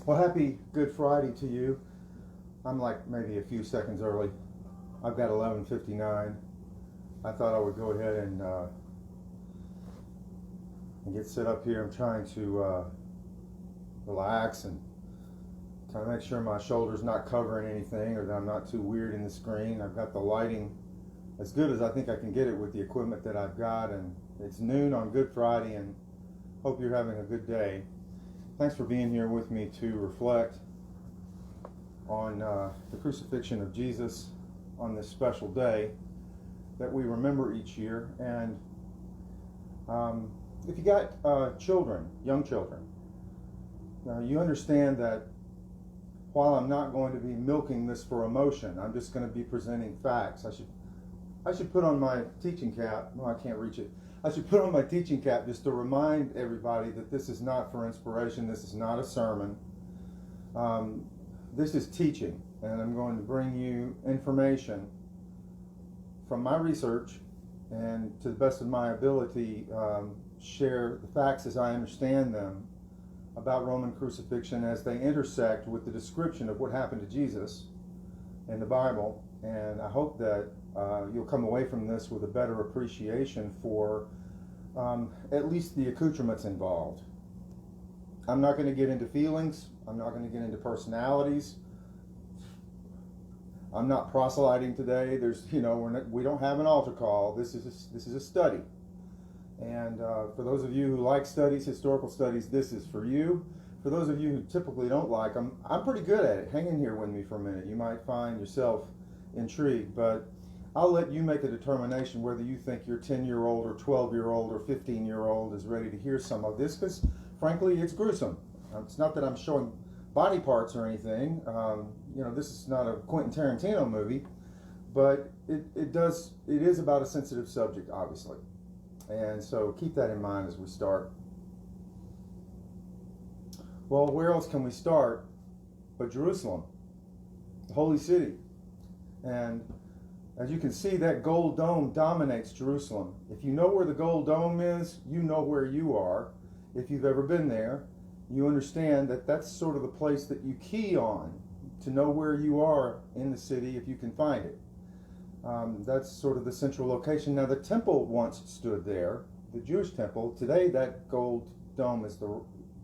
Well, happy Good Friday to you. I'm like maybe a few seconds early. I've got 11:59. I thought I would go ahead and get set up here. I'm trying to relax and kind of make sure my shoulder's not covering anything or that I'm not too weird in the screen. I've got the lighting as good as I think I can get it with the equipment that I've got, and it's noon on Good Friday, and hope you're having a good day. Thanks for being here with me to reflect on the crucifixion of Jesus on this special day that we remember each year. And if you got children, young children, you understand that while I'm not going to be milking this for emotion, I'm just going to be presenting facts. I should put on my teaching cap. No, I can't reach it. I should put on my teaching cap just to remind everybody that this is not for inspiration. This is not a sermon. This is teaching, and I'm going to bring you information from my research and, to the best of my ability, share the facts as I understand them about Roman crucifixion as they intersect with the description of what happened to Jesus in the Bible. And I hope that you'll come away from this with a better appreciation for at least the accoutrements involved. I'm not going to get into feelings. I'm not going to get into personalities. I'm not proselyting today. We don't have an altar call. This is a study. And for those of you who like studies, historical studies, this is for you. For those of you who typically don't like them, I'm pretty good at it. Hang in here with me for a minute. You might find yourself intrigued, but I'll let you make a determination whether you think your 10-year-old or 12-year-old or 15-year-old is ready to hear some of this, because frankly, it's gruesome. It's not that I'm showing body parts or anything. This is not a Quentin Tarantino movie, but it is about a sensitive subject, obviously. And so keep that in mind as we start. Well, where else can we start but Jerusalem, the holy city? And as you can see, that gold dome dominates Jerusalem. If you know where the gold dome is, you know where you are. If you've ever been there, you understand that that's sort of the place that you key on to know where you are in the city if you can find it. That's sort of the central location. Now, the temple once stood there, the Jewish temple. Today, that gold dome is the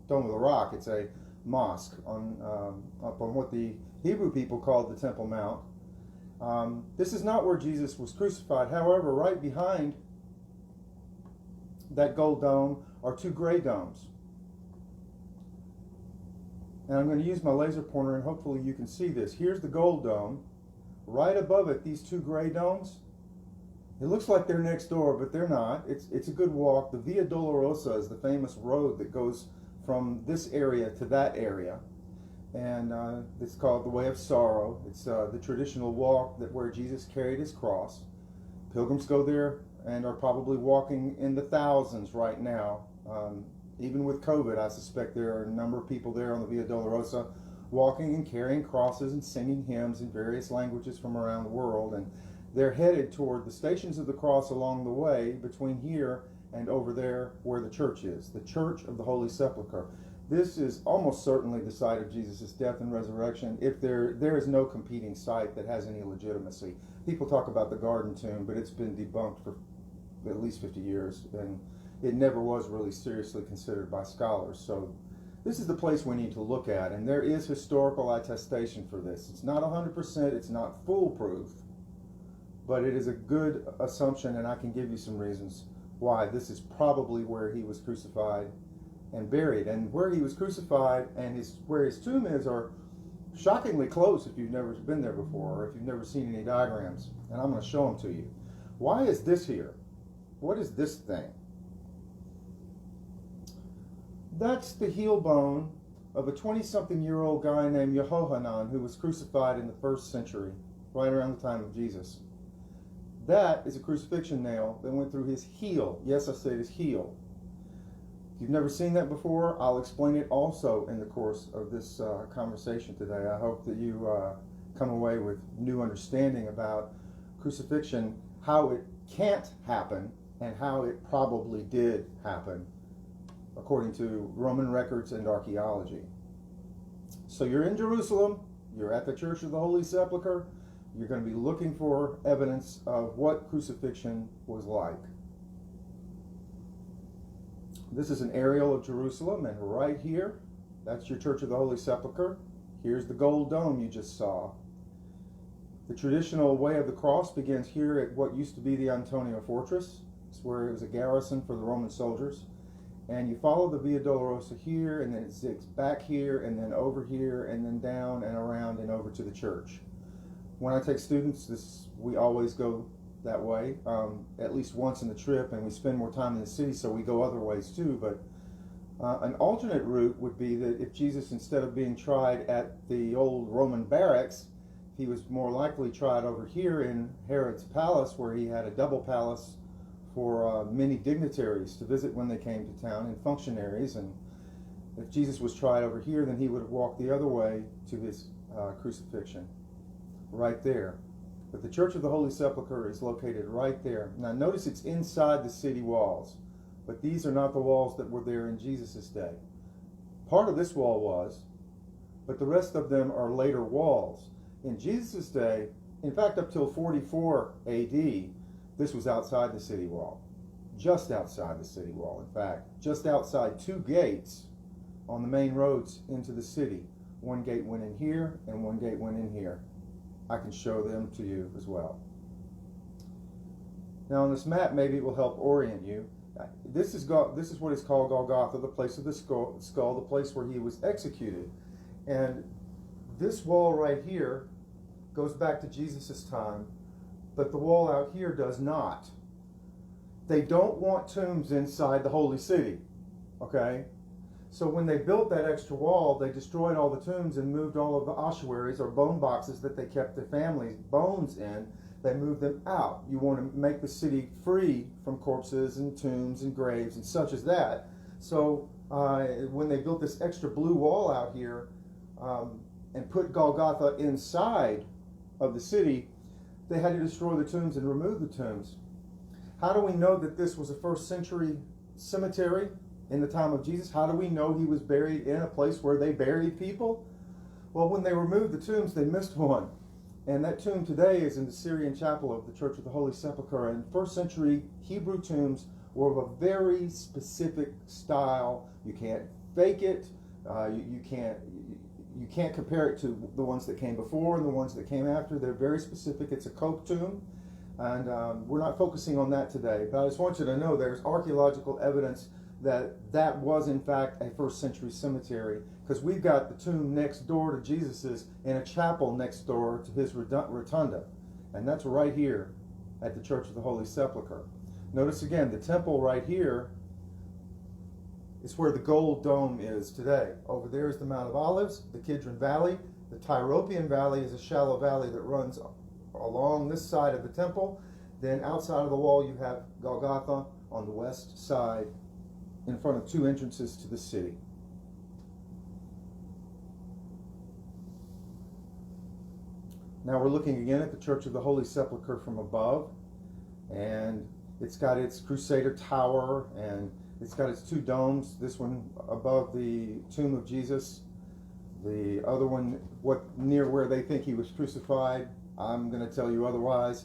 Dome of the Rock. It's a mosque up on what the Hebrew people called the Temple Mount. This is not where Jesus was crucified. However, right behind that gold dome are two gray domes. And I'm going to use my laser pointer, and hopefully you can see this. Here's the gold dome. Right above it, these two gray domes. It looks like they're next door, but they're not. It's a good walk. The Via Dolorosa is the famous road that goes from this area to that area. And it's called the Way of Sorrow. It's the traditional walk where Jesus carried his cross. Pilgrims go there and are probably walking in the thousands right now. Even with COVID, I suspect there are a number of people there on the Via Dolorosa walking and carrying crosses and singing hymns in various languages from around the world. And they're headed toward the Stations of the Cross along the way between here and over there where the church is, the Church of the Holy Sepulchre. This is almost certainly the site of Jesus' death and resurrection. If there is no competing site that has any legitimacy. People talk about the Garden Tomb, but it's been debunked for at least 50 years, and it never was really seriously considered by scholars. So this is the place we need to look at, and there is historical attestation for this. It's not 100%, it's not foolproof, but it is a good assumption, and I can give you some reasons why this is probably where he was crucified and buried. And where he was crucified and where his tomb is are shockingly close if you've never been there before, or if you've never seen any diagrams, and I'm going to show them to you. Why is this here? What is this thing? That's the heel bone of a 20-something-year-old guy named Yehohanan who was crucified in the 1st century, right around the time of Jesus. That is a crucifixion nail that went through his heel. Yes, I said his heel. If you've never seen that before, I'll explain it also in the course of this conversation today. I hope that you come away with new understanding about crucifixion, how it can't happen, and how it probably did happen according to Roman records and archaeology. So you're in Jerusalem, you're at the Church of the Holy Sepulchre, you're going to be looking for evidence of what crucifixion was like. This is an aerial of Jerusalem, and right here, that's your Church of the Holy Sepulchre. Here's the gold dome you just saw. The traditional way of the cross begins here at what used to be the Antonia Fortress. It's where it was a garrison for the Roman soldiers. And you follow the Via Dolorosa here, and then it zigs back here, and then over here, and then down and around and over to the church. When I take students, we always go that way, at least once in the trip, and we spend more time in the city, so we go other ways too. But an alternate route would be that if Jesus, instead of being tried at the old Roman barracks, he was more likely tried over here in Herod's palace, where he had a double palace for many dignitaries to visit when they came to town, and functionaries. And if Jesus was tried over here, then he would have walked the other way to his crucifixion, right there. But the Church of the Holy Sepulchre is located right there. Now notice it's inside the city walls, but these are not the walls that were there in Jesus' day. Part of this wall was, but the rest of them are later walls. In Jesus' day, in fact up till 44 AD, this was outside the city wall. Just outside the city wall, in fact. Just outside two gates on the main roads into the city. One gate went in here, and one gate went in here. I can show them to you as well. Now on this map, maybe it will help orient you. This is what is called Golgotha, the place of the skull, the place where he was executed. And this wall right here goes back to Jesus' time, but the wall out here does not. They don't want tombs inside the holy city, okay? So when they built that extra wall, they destroyed all the tombs and moved all of the ossuaries, or bone boxes that they kept their families' bones in. They moved them out. You want to make the city free from corpses and tombs and graves and such as that. So when they built this extra blue wall out here and put Golgotha inside of the city, they had to destroy the tombs and remove the tombs. How do we know that this was a first century cemetery in the time of Jesus? How do we know he was buried in a place where they buried people? Well, when they removed the tombs, they missed one. And that tomb today is in the Syrian chapel of the Church of the Holy Sepulchre. And first century Hebrew tombs were of a very specific style. You can't fake it. You can't compare it to the ones that came before and the ones that came after. They're very specific. It's a coke tomb. And we're not focusing on that today. But I just want you to know there's archaeological evidence that was in fact a first century cemetery, because we've got the tomb next door to Jesus's in a chapel next door to his rotunda, and that's right here at the Church of the Holy Sepulchre. Notice again, the temple right here is where the gold dome is today. Over there is the Mount of Olives, the Kidron Valley. The Tyropian Valley is a shallow valley that runs along this side of the temple. Then outside of the wall you have Golgotha on the west side, in front of two entrances to the city. Now we're looking again at the Church of the Holy Sepulchre from above, and it's got its Crusader Tower, and it's got its two domes, this one above the tomb of Jesus, the other one near where they think he was crucified. I'm going to tell you otherwise.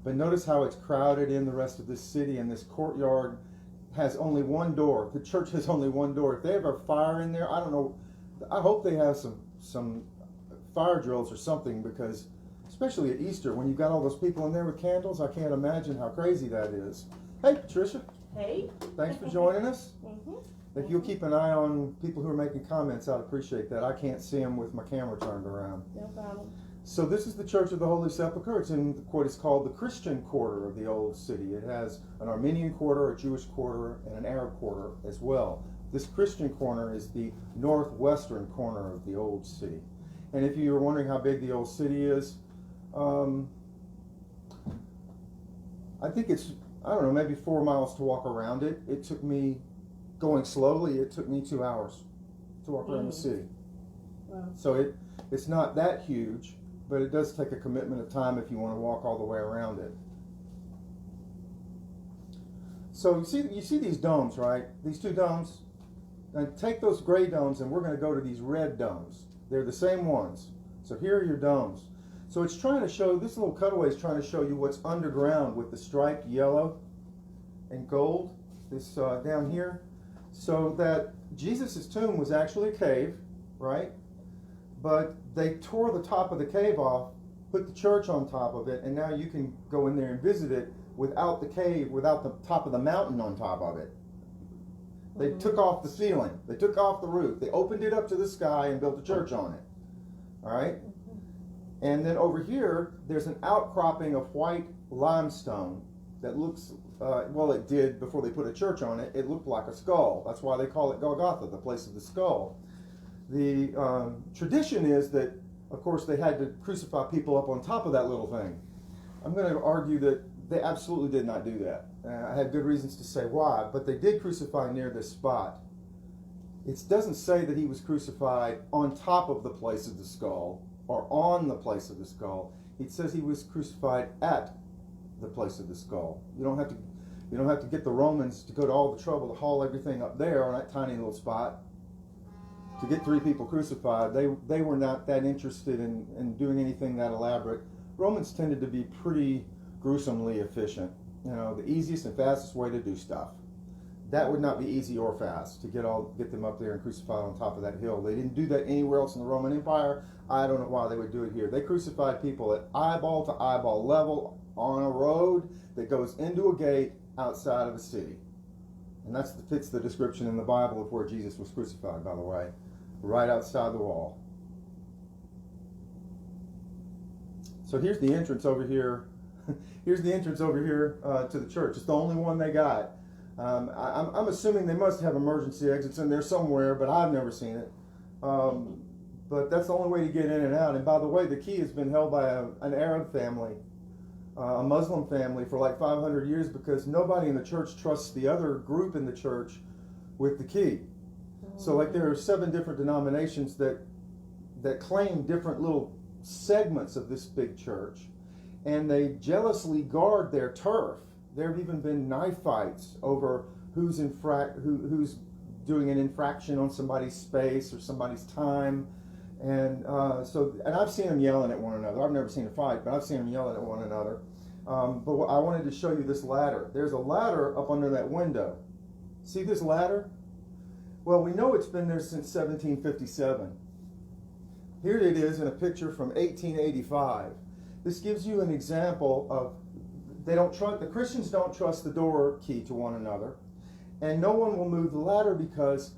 But notice how it's crowded in the rest of this city, and this courtyard has only one door. The church has only one door. If they have a fire in there, I don't know. I hope they have some fire drills or something, because especially at Easter, when you've got all those people in there with candles, I can't imagine how crazy that is. Hey, Patricia. Hey. Thanks for joining us. Mm-hmm. If you'll keep an eye on people who are making comments, I'd appreciate that. I can't see them with my camera turned around. No problem. So this is the Church of the Holy Sepulchre. It's in what is called the Christian quarter of the old city. It has an Armenian quarter, a Jewish quarter, and an Arab quarter as well. This Christian corner is the northwestern corner of the old city. And if you were wondering how big the old city is, I think it's, I don't know, maybe 4 miles to walk around it. It took me, going slowly, it took me 2 hours to walk around the city. Wow. So it's not that huge, but it does take a commitment of time if you want to walk all the way around it. So you see these domes, right? These two domes. Now take those gray domes and we're going to go to these red domes. They're the same ones. So here are your domes. So it's trying to show, this little cutaway is trying to show you what's underground with the striped yellow and gold, this down here. So that Jesus' tomb was actually a cave, right? But they tore the top of the cave off, put the church on top of it, and now you can go in there and visit it without the cave, without the top of the mountain on top of it. They took off the ceiling. They took off the roof. They opened it up to the sky and built a church on it. All right? And then over here, there's an outcropping of white limestone that looks, well, it did before they put a church on it. It looked like a skull. That's why they call it Golgotha, the place of the skull. The tradition is that, of course, they had to crucify people up on top of that little thing. I'm going to argue that they absolutely did not do that. I had good reasons to say why, but they did crucify near this spot. It doesn't say that he was crucified on top of the place of the skull or on the place of the skull. It says he was crucified at the place of the skull. You don't have to get the Romans to go to all the trouble to haul everything up there on that tiny little spot to get 3 people crucified. They were not that interested in doing anything that elaborate. Romans tended to be pretty gruesomely efficient. You know, the easiest and fastest way to do stuff. That would not be easy or fast to get them up there and crucified on top of that hill. They didn't do that anywhere else in the Roman Empire. I don't know why they would do it here. They crucified people at eyeball to eyeball level on a road that goes into a gate outside of a city. And that fits the description in the Bible of where Jesus was crucified, by the way. Right outside the wall. So here's the entrance over here. Here's the entrance over here to the church. It's the only one they got. I'm assuming they must have emergency exits in there somewhere, but I've never seen it. But that's the only way to get in and out. And by the way, the key has been held by an Arab family, a Muslim family, for like 500 years because nobody in the church trusts the other group in the church with the key. So like there are 7 different denominations that claim different little segments of this big church. And they jealously guard their turf. There have even been knife fights over who's doing an infraction on somebody's space or somebody's time. And I've seen them yelling at one another. I've never seen a fight, but I've seen them yelling at one another. But I wanted to show you this ladder. There's a ladder up under that window. See this ladder? Well, we know it's been there since 1757. Here it is in a picture from 1885. This gives you an example of the Christians don't trust the door key to one another, and no one will move the ladder because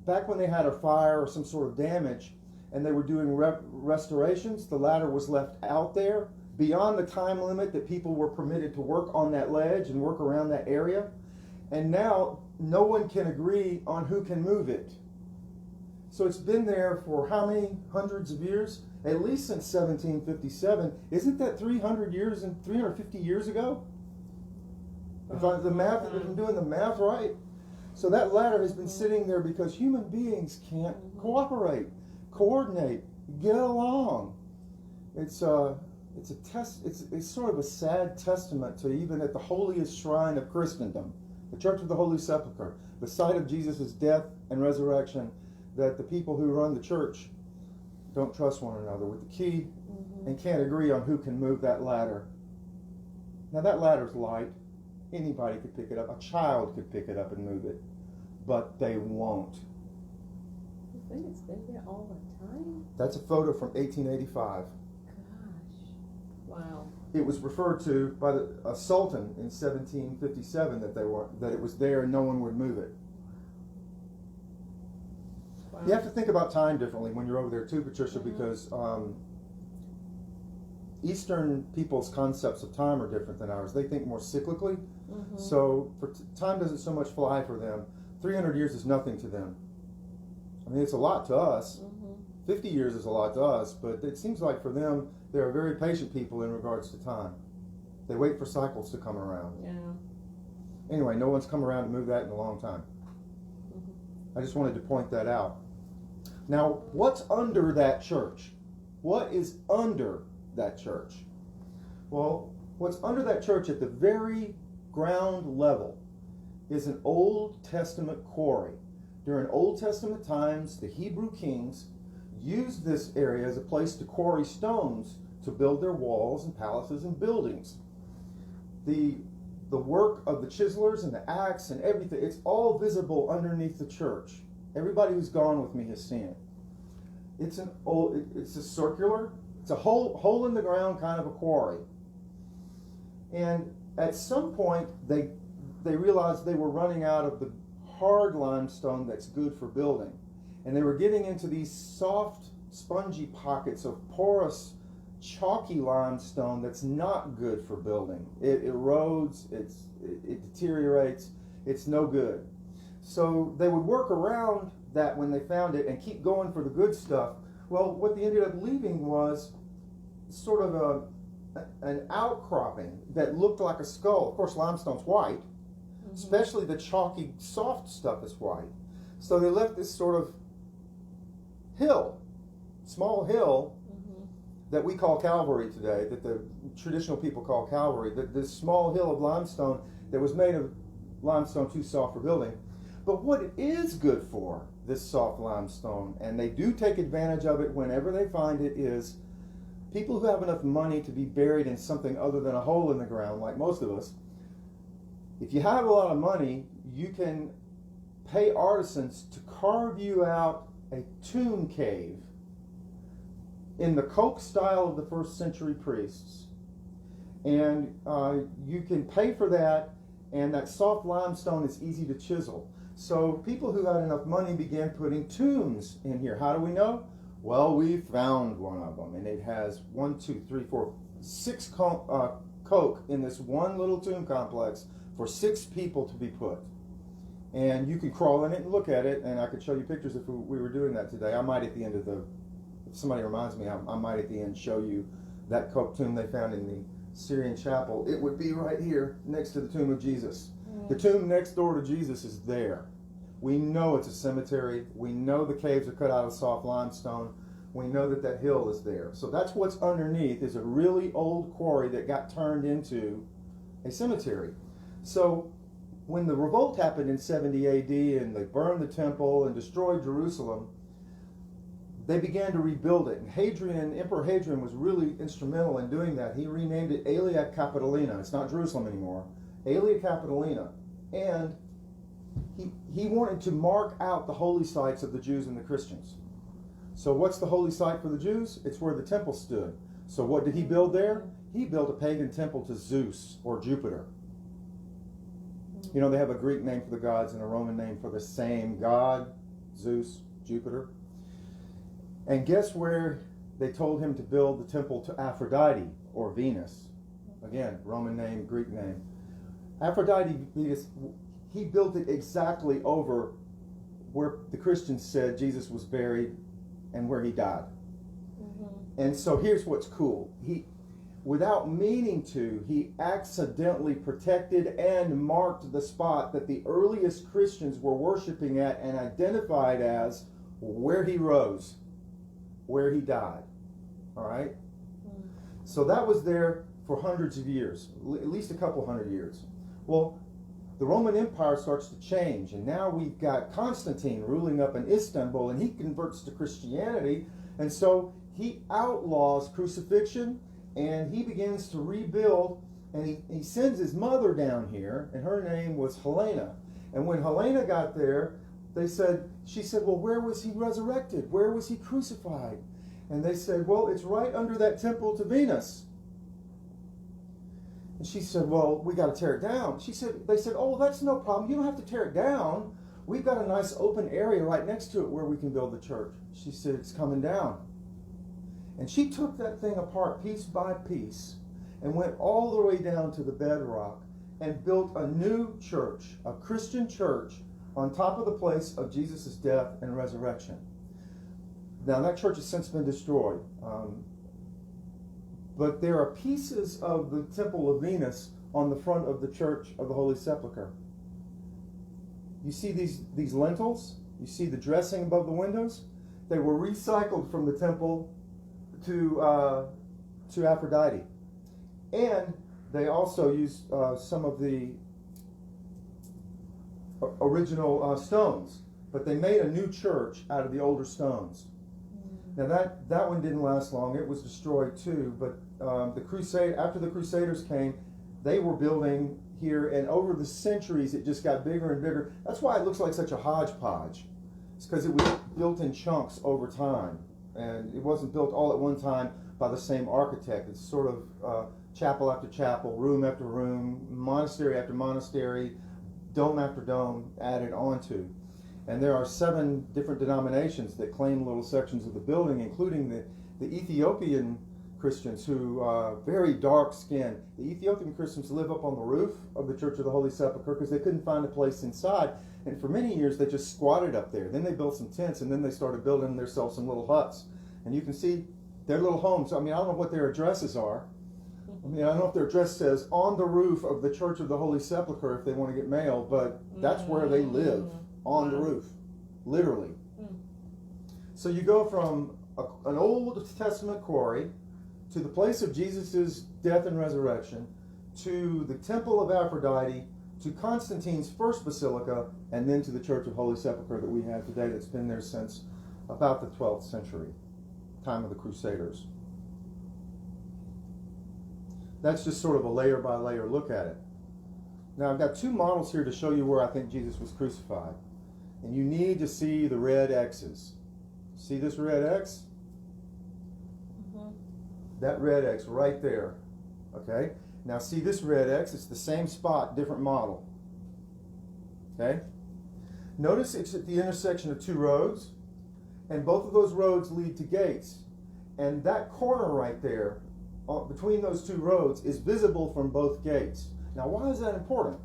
back when they had a fire or some sort of damage and they were doing restorations, the ladder was left out there beyond the time limit that people were permitted to work on that ledge and work around that area. And now no one can agree on who can move it. So it's been there for how many hundreds of years? At least since 1757. Isn't that 300 years and 350 years ago? If I'm doing the math right. So that ladder has been sitting there because human beings can't cooperate, coordinate, get along. It's sort of a sad testament to even at the holiest shrine of Christendom, the Church of the Holy Sepulchre, the site of Jesus' death and resurrection, that the people who run the church don't trust one another with the key and can't agree on who can move that ladder. Now that ladder's light. Anybody could pick it up. A child could pick it up and move it. But they won't. You think it's been there all the time? That's a photo from 1885. Gosh. Wow. It was referred to by a sultan in 1757 that it was there and no one would move it. Wow. You have to think about time differently when you're over there too, Patricia, because Eastern people's concepts of time are different than ours. They think more cyclically. So time doesn't so much fly for them. 300 years is nothing to them. I mean, it's a lot to us. 50 years is a lot to us, but it seems like for them, they're very patient people in regards to time. They wait for cycles to come around. Yeah. Anyway, no one's come around to move that in a long time. I just wanted to point that out. Now, what's under that church? What is under that church? Well, what's under that church at the very ground level is an Old Testament quarry. During Old Testament times, the Hebrew kings used this area as a place to quarry stones to build their walls and palaces and buildings. The work of the chiselers and the axe and everything, it's all visible underneath the church. Everybody who's gone with me has seen it. It's a circular, it's a hole in the ground kind of a quarry. And at some point, they realized they were running out of the hard limestone that's good for building. And they were getting into these soft, spongy pockets of porous, chalky limestone that's not good for building. It erodes, it deteriorates, it's no good. So they would work around that when they found it and keep going for the good stuff. Well, what they ended up leaving was sort of an outcropping that looked like a skull. Of course, limestone's white, especially the chalky, soft stuff is white. So they left this sort of hill, small hill, that we call Calvary today, that the traditional people call Calvary, this small hill of limestone that was made of limestone too soft for building. But what it is good for, this soft limestone, and they do take advantage of it whenever they find it, is people who have enough money to be buried in something other than a hole in the ground, like most of us. If you have a lot of money, you can pay artisans to carve you out a tomb cave in the Coke style of the first century priests. And you can pay for that, and that soft limestone is easy to chisel. So people who had enough money began putting tombs in here. How do we know? Well, we found one of them, and it has 6 Coke in this one little tomb complex for 6 people to be put. And you can crawl in it and look at it, and I could show you pictures if we were doing that today. I might at the end of if somebody reminds me, I might at the end show you that Coke tomb they found in the Syrian chapel. It would be right here next to the tomb of Jesus. The tomb next door to Jesus is there. We know it's a cemetery. We know the caves are cut out of soft limestone. We know that that hill is there. So that's what's underneath, is a really old quarry that got turned into a cemetery. So when the revolt happened in 70 AD and they burned the temple and destroyed Jerusalem, they began to rebuild it. And Emperor Hadrian was really instrumental in doing that. He renamed it Aelia Capitolina. It's not Jerusalem anymore. Aelia Capitolina. And he wanted to mark out the holy sites of the Jews and the Christians. So what's the holy site for the Jews? It's where the temple stood. So what did he build there? He built a pagan temple to Zeus or Jupiter. You know, they have a Greek name for the gods and a Roman name for the same god, Zeus, Jupiter. And guess where they told him to build the temple to Aphrodite or Venus? Again, Roman name, Greek name. Aphrodite, Venus, he built it exactly over where the Christians said Jesus was buried and where he died. And so here's what's cool. He, without meaning to, he accidentally protected and marked the spot that the earliest Christians were worshiping at and identified as where he rose, where he died. All right? So that was there for hundreds of years, at least a couple hundred years. Well, the Roman Empire starts to change, and now we've got Constantine ruling up in Istanbul, and he converts to Christianity, and so he outlaws crucifixion, and he begins to rebuild, and he sends his mother down here, and her name was Helena. And when Helena got there, she said, well, where was he resurrected? Where was he crucified? And they said, well, it's right under that temple to Venus. And she said, well, we got to tear it down. They said, oh, that's no problem. You don't have to tear it down. We've got a nice open area right next to it where we can build the church. She said, it's coming down. And she took that thing apart piece by piece and went all the way down to the bedrock and built a new church, a Christian church, on top of the place of Jesus' death and resurrection. Now, that church has since been destroyed. But there are pieces of the Temple of Venus on the front of the Church of the Holy Sepulchre. You see these lintels? You see the dressing above the windows? They were recycled from the temple to Aphrodite. And they also used some of the original stones. But they made a new church out of the older stones. Now that one didn't last long. It was destroyed too. But after the Crusaders came, they were building here, and over the centuries, it just got bigger and bigger. That's why it looks like such a hodgepodge. It's because it was built in chunks over time, and it wasn't built all at one time by the same architect. It's sort of chapel after chapel, room after room, monastery after monastery, dome after dome added onto. And there are 7 different denominations that claim little sections of the building, including the Ethiopian Christians who are very dark skinned. The Ethiopian Christians live up on the roof of the Church of the Holy Sepulchre because they couldn't find a place inside. And for many years they just squatted up there. Then they built some tents, and then they started building themselves some little huts. And you can see their little homes. I mean, I don't know what their addresses are. I mean, I don't know if their address says on the roof of the Church of the Holy Sepulchre if they want to get mail, but that's where they live, on the roof, literally. So you go from an Old Testament quarry to the place of Jesus' death and resurrection, to the Temple of Aphrodite, to Constantine's first basilica, and then to the Church of Holy Sepulchre that we have today that's been there since about the 12th century, time of the Crusaders. That's just sort of a layer by layer look at it. Now I've got 2 models here to show you where I think Jesus was crucified. And you need to see the red X's. See this red X? That red X right there. Okay? Now see this red X, it's the same spot, different model. Okay? Notice it's at the intersection of 2 roads, and both of those roads lead to gates. And that corner right there, between those 2 roads, is visible from both gates. Now why is that important?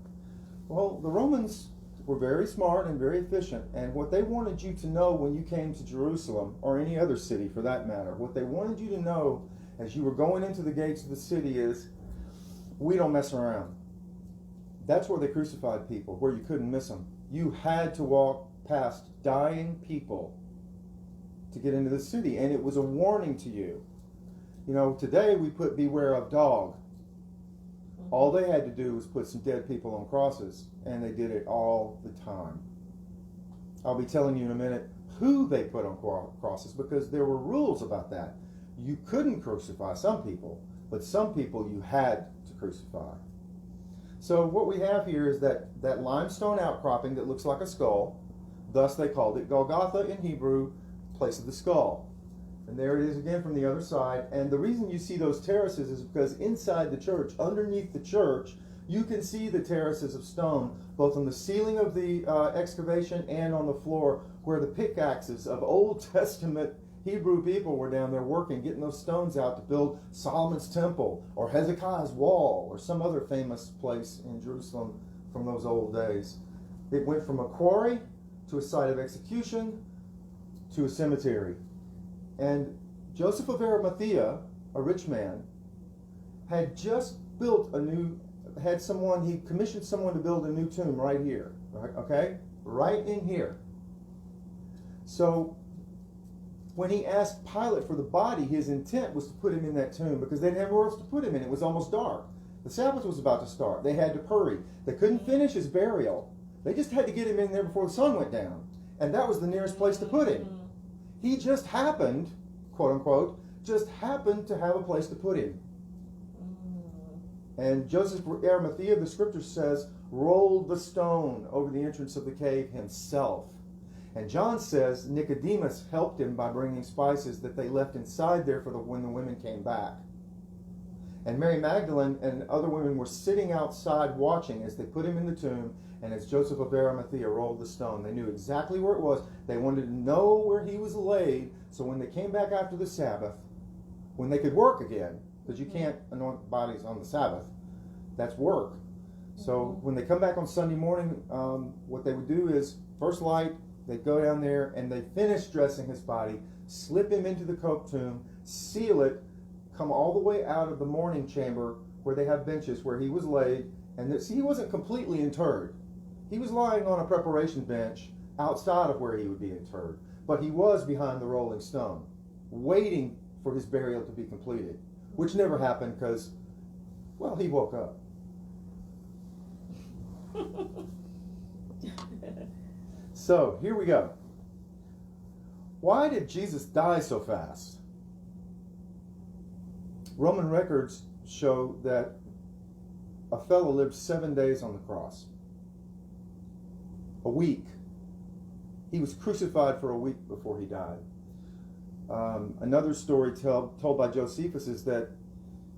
Well, the Romans were very smart and very efficient, and what they wanted you to know when you came to Jerusalem, or any other city for that matter, what they wanted you to know as you were going into the gates of the city is, we don't mess around. That's where they crucified people, where you couldn't miss them. You had to walk past dying people to get into the city, and it was a warning to you. You know, today we put beware of dog. All they had to do was put some dead people on crosses, and they did it all the time. I'll be telling you in a minute who they put on crosses, because there were rules about that. You couldn't crucify some people, but some people you had to crucify. So what we have here is that limestone outcropping that looks like a skull. Thus they called it Golgotha in Hebrew, place of the skull. And there it is again from the other side. And the reason you see those terraces is because inside the church, underneath the church, you can see the terraces of stone, both on the ceiling of the excavation and on the floor, where the pickaxes of Old Testament Hebrew people were down there working, getting those stones out to build Solomon's temple, or Hezekiah's wall, or some other famous place in Jerusalem from those old days. It went from a quarry to a site of execution to a cemetery. And Joseph of Arimathea, a rich man, had just built he commissioned someone to build a new tomb right here, okay? Right in here. So when he asked Pilate for the body, his intent was to put him in that tomb because they didn't have nowhere else to put him in. It was almost dark. The Sabbath was about to start. They had to hurry. They couldn't finish his burial. They just had to get him in there before the sun went down. And that was the nearest place to put him. He just happened, quote unquote, just happened to have a place to put him. And Joseph of Arimathea, the scripture says, rolled the stone over the entrance of the cave himself. And John says Nicodemus helped him by bringing spices that they left inside there for when the women came back. And Mary Magdalene and other women were sitting outside watching as they put him in the tomb, and as Joseph of Arimathea rolled the stone. They knew exactly where it was. They wanted to know where he was laid, so when they came back after the Sabbath, when they could work again, because you can't anoint bodies on the Sabbath, that's work. So when they come back on Sunday morning, what they would do is, first light, they'd go down there and they'd finish dressing his body, slip him into the cope tomb, seal it, come all the way out of the mourning chamber where they have benches where he was laid. And see, he wasn't completely interred. He was lying on a preparation bench outside of where he would be interred. But he was behind the rolling stone, waiting for his burial to be completed, which never happened because, well, he woke up. So, here we go. Why did Jesus die so fast? Roman records show that a fellow lived 7 days on the cross. A week. He was crucified for a week before he died. Another story told by Josephus is that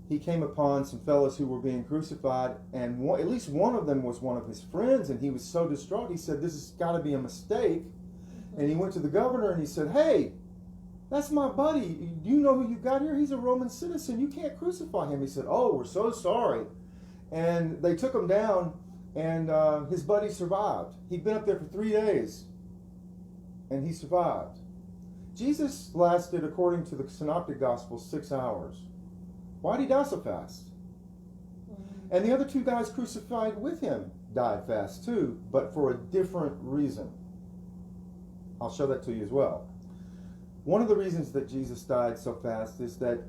he came upon some fellows who were being crucified, and at least one of them was one of his friends, and he was so distraught, he said, this has got to be a mistake. And he went to the governor and he said, hey, that's my buddy. Do you know who you got here? He's a Roman citizen. You can't crucify him. He said, oh, we're so sorry. And they took him down, and his buddy survived. He'd been up there for 3 days, and he survived. Jesus lasted, according to the Synoptic Gospels, 6 hours. Why did he die so fast? And the other 2 guys crucified with him died fast too, but for a different reason. I'll show that to you as well. One of the reasons that Jesus died so fast is that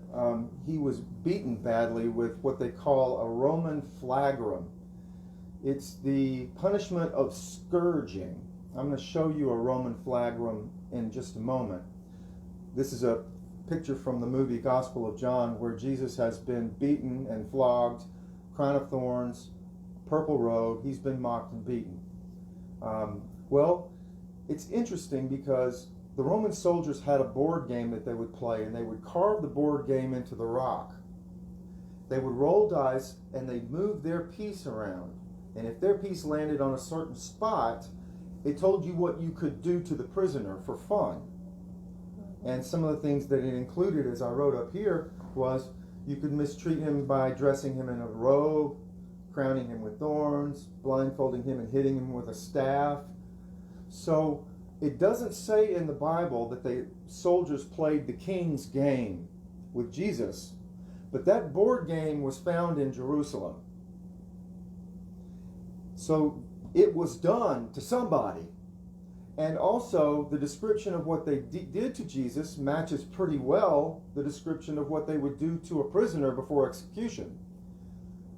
he was beaten badly with what they call a Roman flagrum. It's the punishment of scourging. I'm going to show you a Roman flagrum in just a moment. This is a picture from the movie Gospel of John, where Jesus has been beaten and flogged, crown of thorns, purple robe. He's been mocked and beaten. Well, it's interesting because the Roman soldiers had a board game that they would play, and they would carve the board game into the rock. They would roll dice, and they'd move their piece around. And if their piece landed on a certain spot, it told you what you could do to the prisoner for fun. And some of the things that it included, as I wrote up here, was you could mistreat him by dressing him in a robe, crowning him with thorns, blindfolding him and hitting him with a staff. So it doesn't say in the Bible that the soldiers played the king's game with Jesus, but that board game was found in Jerusalem. So it was done to somebody. And also, the description of what they did to Jesus matches pretty well the description of what they would do to a prisoner before execution,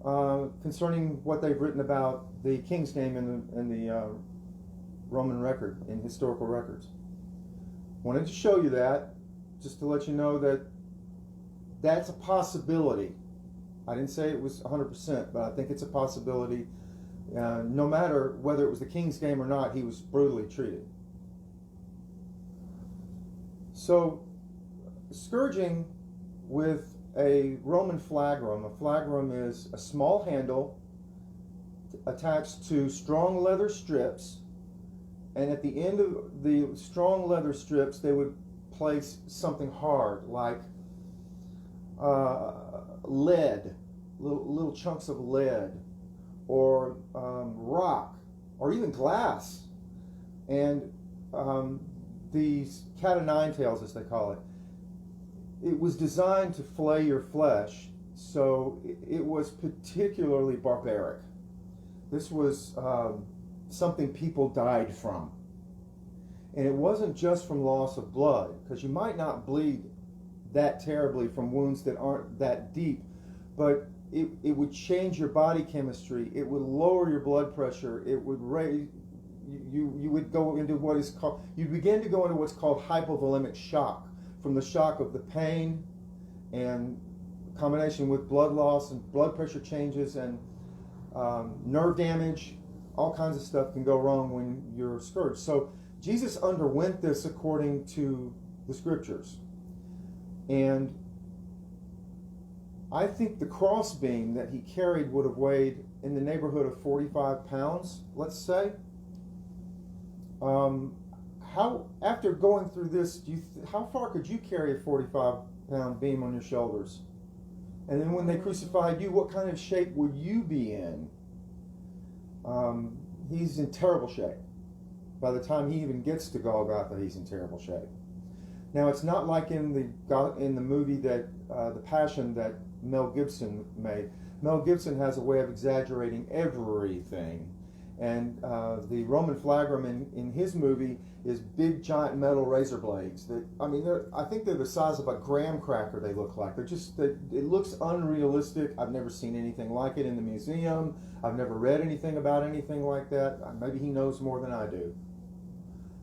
concerning what they've written about the king's game in the Roman record, in historical records. Wanted to show you that, just to let you know that that's a possibility. I didn't say it was 100%, but I think it's a possibility. No matter whether it was the king's game or not, he was brutally treated. So, scourging with a Roman flagrum. A flagrum is a small handle attached to strong leather strips, and at the end of the strong leather strips, they would place something hard, like lead, little chunks of lead, or rock, or even glass. And these cat o' nine tails, as they call it, it was designed to flay your flesh, so it was particularly barbaric. This was something people died from. And it wasn't just from loss of blood, because you might not bleed that terribly from wounds that aren't that deep, but it would change your body chemistry. It would lower your blood pressure. It would raise, you would go into what is called, you begin to go into what's called hypovolemic shock, from the shock of the pain and combination with blood loss and blood pressure changes and nerve damage. All kinds of stuff can go wrong when you're scourged. So Jesus underwent this according to the scriptures. And I think the crossbeam that he carried would have weighed in the neighborhood of 45 pounds, let's say. How, after going through this, how far could you carry a 45-pound beam on your shoulders? And then when they crucified you, what kind of shape would you be in? He's in terrible shape. By the time he even gets to Golgotha, he's in terrible shape. Now, it's not like in the movie that The Passion that Mel Gibson made. Mel Gibson has a way of exaggerating everything. And the Roman flagrum in his movie is big, giant metal razor blades. That, I mean, I think they're the size of a graham cracker. They look like it looks unrealistic. I've never seen anything like it in the museum. I've never read anything about anything like that. Maybe he knows more than I do.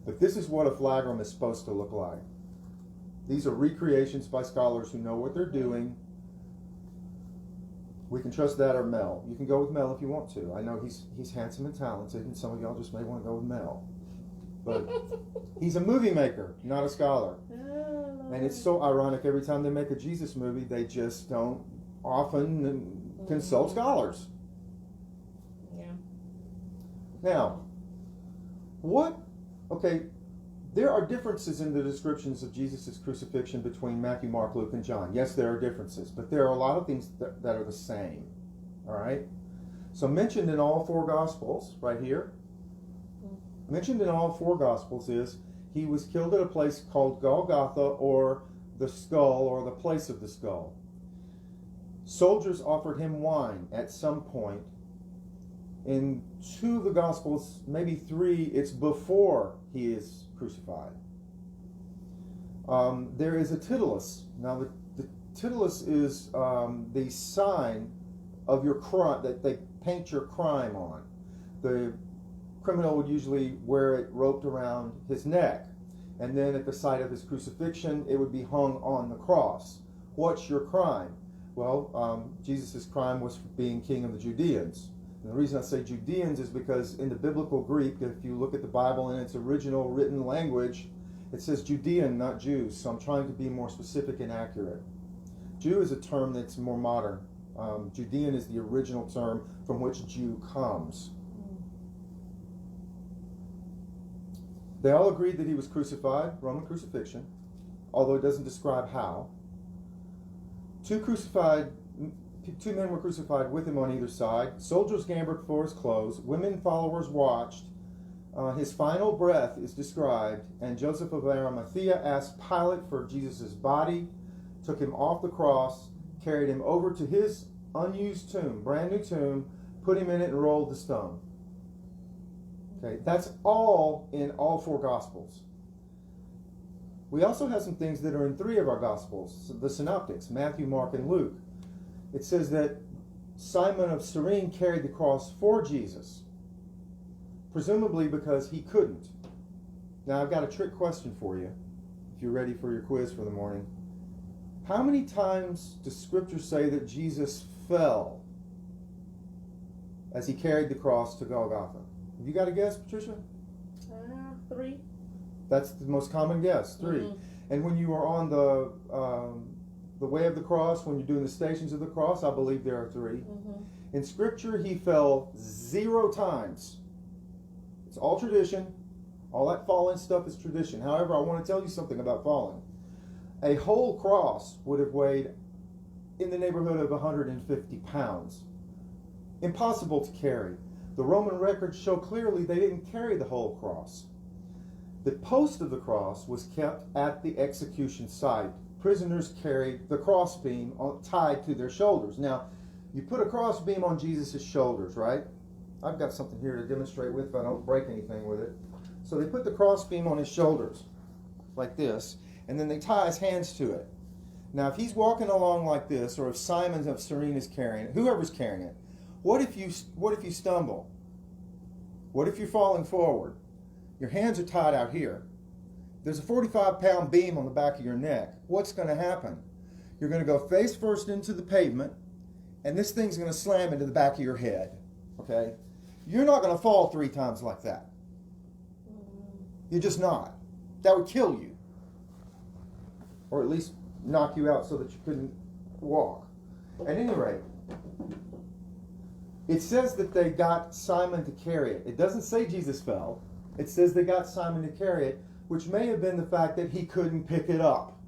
But this is what a flagrum is supposed to look like. These are recreations by scholars who know what they're doing. We can trust that or Mel. You can go with Mel if you want to. I know he's handsome and talented, and some of y'all just may want to go with Mel. But he's a movie maker, not a scholar. And it's so ironic, every time they make a Jesus movie, they just don't often consult scholars. Yeah. Now, there are differences in the descriptions of Jesus' crucifixion between Matthew, Mark, Luke, and John. Yes, there are differences, but there are a lot of things that are the same. All right? So mentioned in all four Gospels, right here, mentioned in all four Gospels is he was killed at a place called Golgotha, or the skull, or the place of the skull. Soldiers offered him wine at some point. In two of the Gospels, maybe three, it's before he is crucified. There is a titulus. Now, the titulus is the sign of your crime, that they paint your crime on. The criminal would usually wear it roped around his neck. And then at the site of his crucifixion, it would be hung on the cross. What's your crime? Well, Jesus' crime was for being king of the Judeans. And the reason I say Judeans is because in the biblical Greek, if you look at the Bible in its original written language, it says Judean, not Jews. So I'm trying to be more specific and accurate. Jew is a term that's more modern. Judean is the original term from which Jew comes. They all agreed that he was crucified, Roman crucifixion, although it doesn't describe how. Two men were crucified with him on either side. Soldiers gambled for his clothes. Women followers watched. His final breath is described, and Joseph of Arimathea asked Pilate for Jesus' body, took him off the cross, carried him over to his unused tomb, brand new tomb, put him in it and rolled the stone. Okay, that's all in all four Gospels. We also have some things that are in three of our Gospels, the Synoptics, Matthew, Mark, and Luke. It says that Simon of Cyrene carried the cross for Jesus, presumably because he couldn't. Now, I've got a trick question for you, if you're ready for your quiz for the morning. How many times does Scripture say that Jesus fell as he carried the cross to Golgotha? Have you got a guess, Patricia? 3. That's the most common guess, 3. Mm-hmm. And when you are on the way of the cross, when you're doing the stations of the cross, I believe there are 3. Mm-hmm. In Scripture, he fell 0 times. It's all tradition. All that falling stuff is tradition. However, I want to tell you something about falling. A whole cross would have weighed in the neighborhood of 150 pounds. Impossible to carry. The Roman records show clearly they didn't carry the whole cross. The post of the cross was kept at the execution site. Prisoners carried the crossbeam tied to their shoulders. Now, you put a crossbeam on Jesus' shoulders, right? I've got something here to demonstrate with if I don't break anything with it. So they put the crossbeam on his shoulders, like this, and then they tie his hands to it. Now, if he's walking along like this, or if Simon of Cyrene is carrying it, whoever's carrying it, what if you stumble? What if you're falling forward? Your hands are tied out here. There's a 45-pound beam on the back of your neck. What's going to happen? You're going to go face first into the pavement, and this thing's going to slam into the back of your head. Okay? You're not going to fall 3 times like that. You're just not. That would kill you. Or at least knock you out so that you couldn't walk. At any rate, it says that they got Simon to carry it. It doesn't say Jesus fell. It says they got Simon to carry it, which may have been the fact that he couldn't pick it up.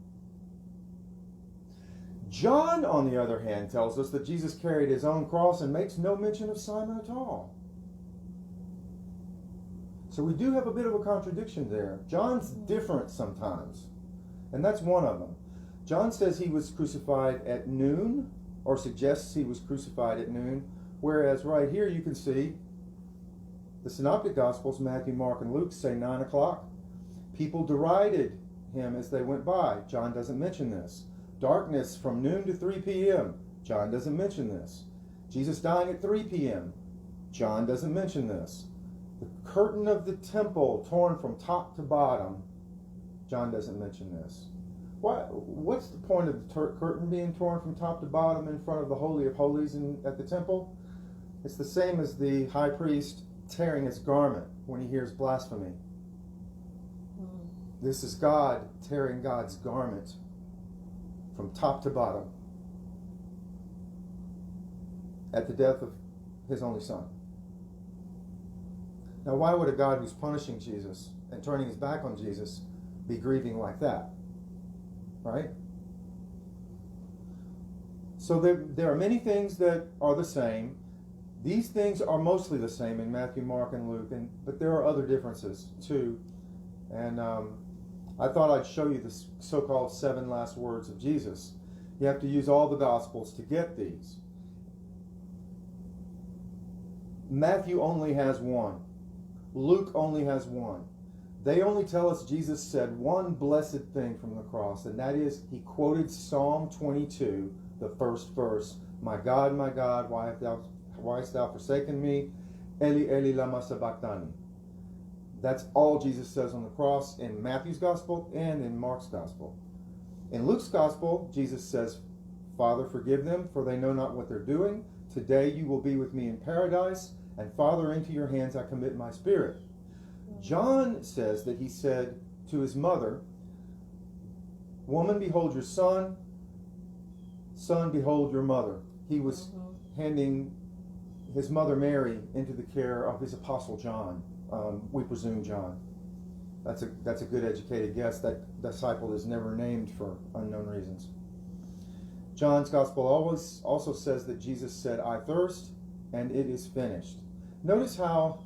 John, on the other hand, tells us that Jesus carried his own cross and makes no mention of Simon at all. So we do have a bit of a contradiction there. John's different sometimes, and that's one of them. John says he was crucified at noon, or suggests he was crucified at noon, whereas right here you can see the Synoptic Gospels, Matthew, Mark, and Luke, say 9 o'clock. People derided him as they went by. John doesn't mention this. Darkness from noon to 3 p.m. John doesn't mention this. Jesus dying at 3 p.m. John doesn't mention this. The curtain of the temple torn from top to bottom. John doesn't mention this. What's the point of the curtain being torn from top to bottom in front of the Holy of Holies at the temple? It's the same as the high priest tearing his garment when he hears blasphemy. This is God tearing God's garment from top to bottom at the death of his only son. Now, why would a God who's punishing Jesus and turning his back on Jesus be grieving like that? Right? So there are many things that are the same. These things are mostly the same in Matthew, Mark, and Luke, but there are other differences too. And I thought I'd show you the so-called 7 last words of Jesus. You have to use all the Gospels to get these. Matthew only has 1. Luke only has 1. They only tell us Jesus said one blessed thing from the cross, and that is he quoted Psalm 22, the first verse. My God, why hast thou forsaken me? Eli, Eli, lama sabachthani. That's all Jesus says on the cross in Matthew's Gospel and in Mark's Gospel. In Luke's Gospel, Jesus says, Father, forgive them, for they know not what they're doing. Today you will be with me in paradise, and Father, into your hands I commit my spirit. John says that he said to his mother, Woman, behold your son. Son, behold your mother. He was handing his mother Mary into the care of his apostle John. We presume John. That's a good educated guess. That disciple is never named for unknown reasons. John's Gospel also says that Jesus said, I thirst, and it is finished. Notice how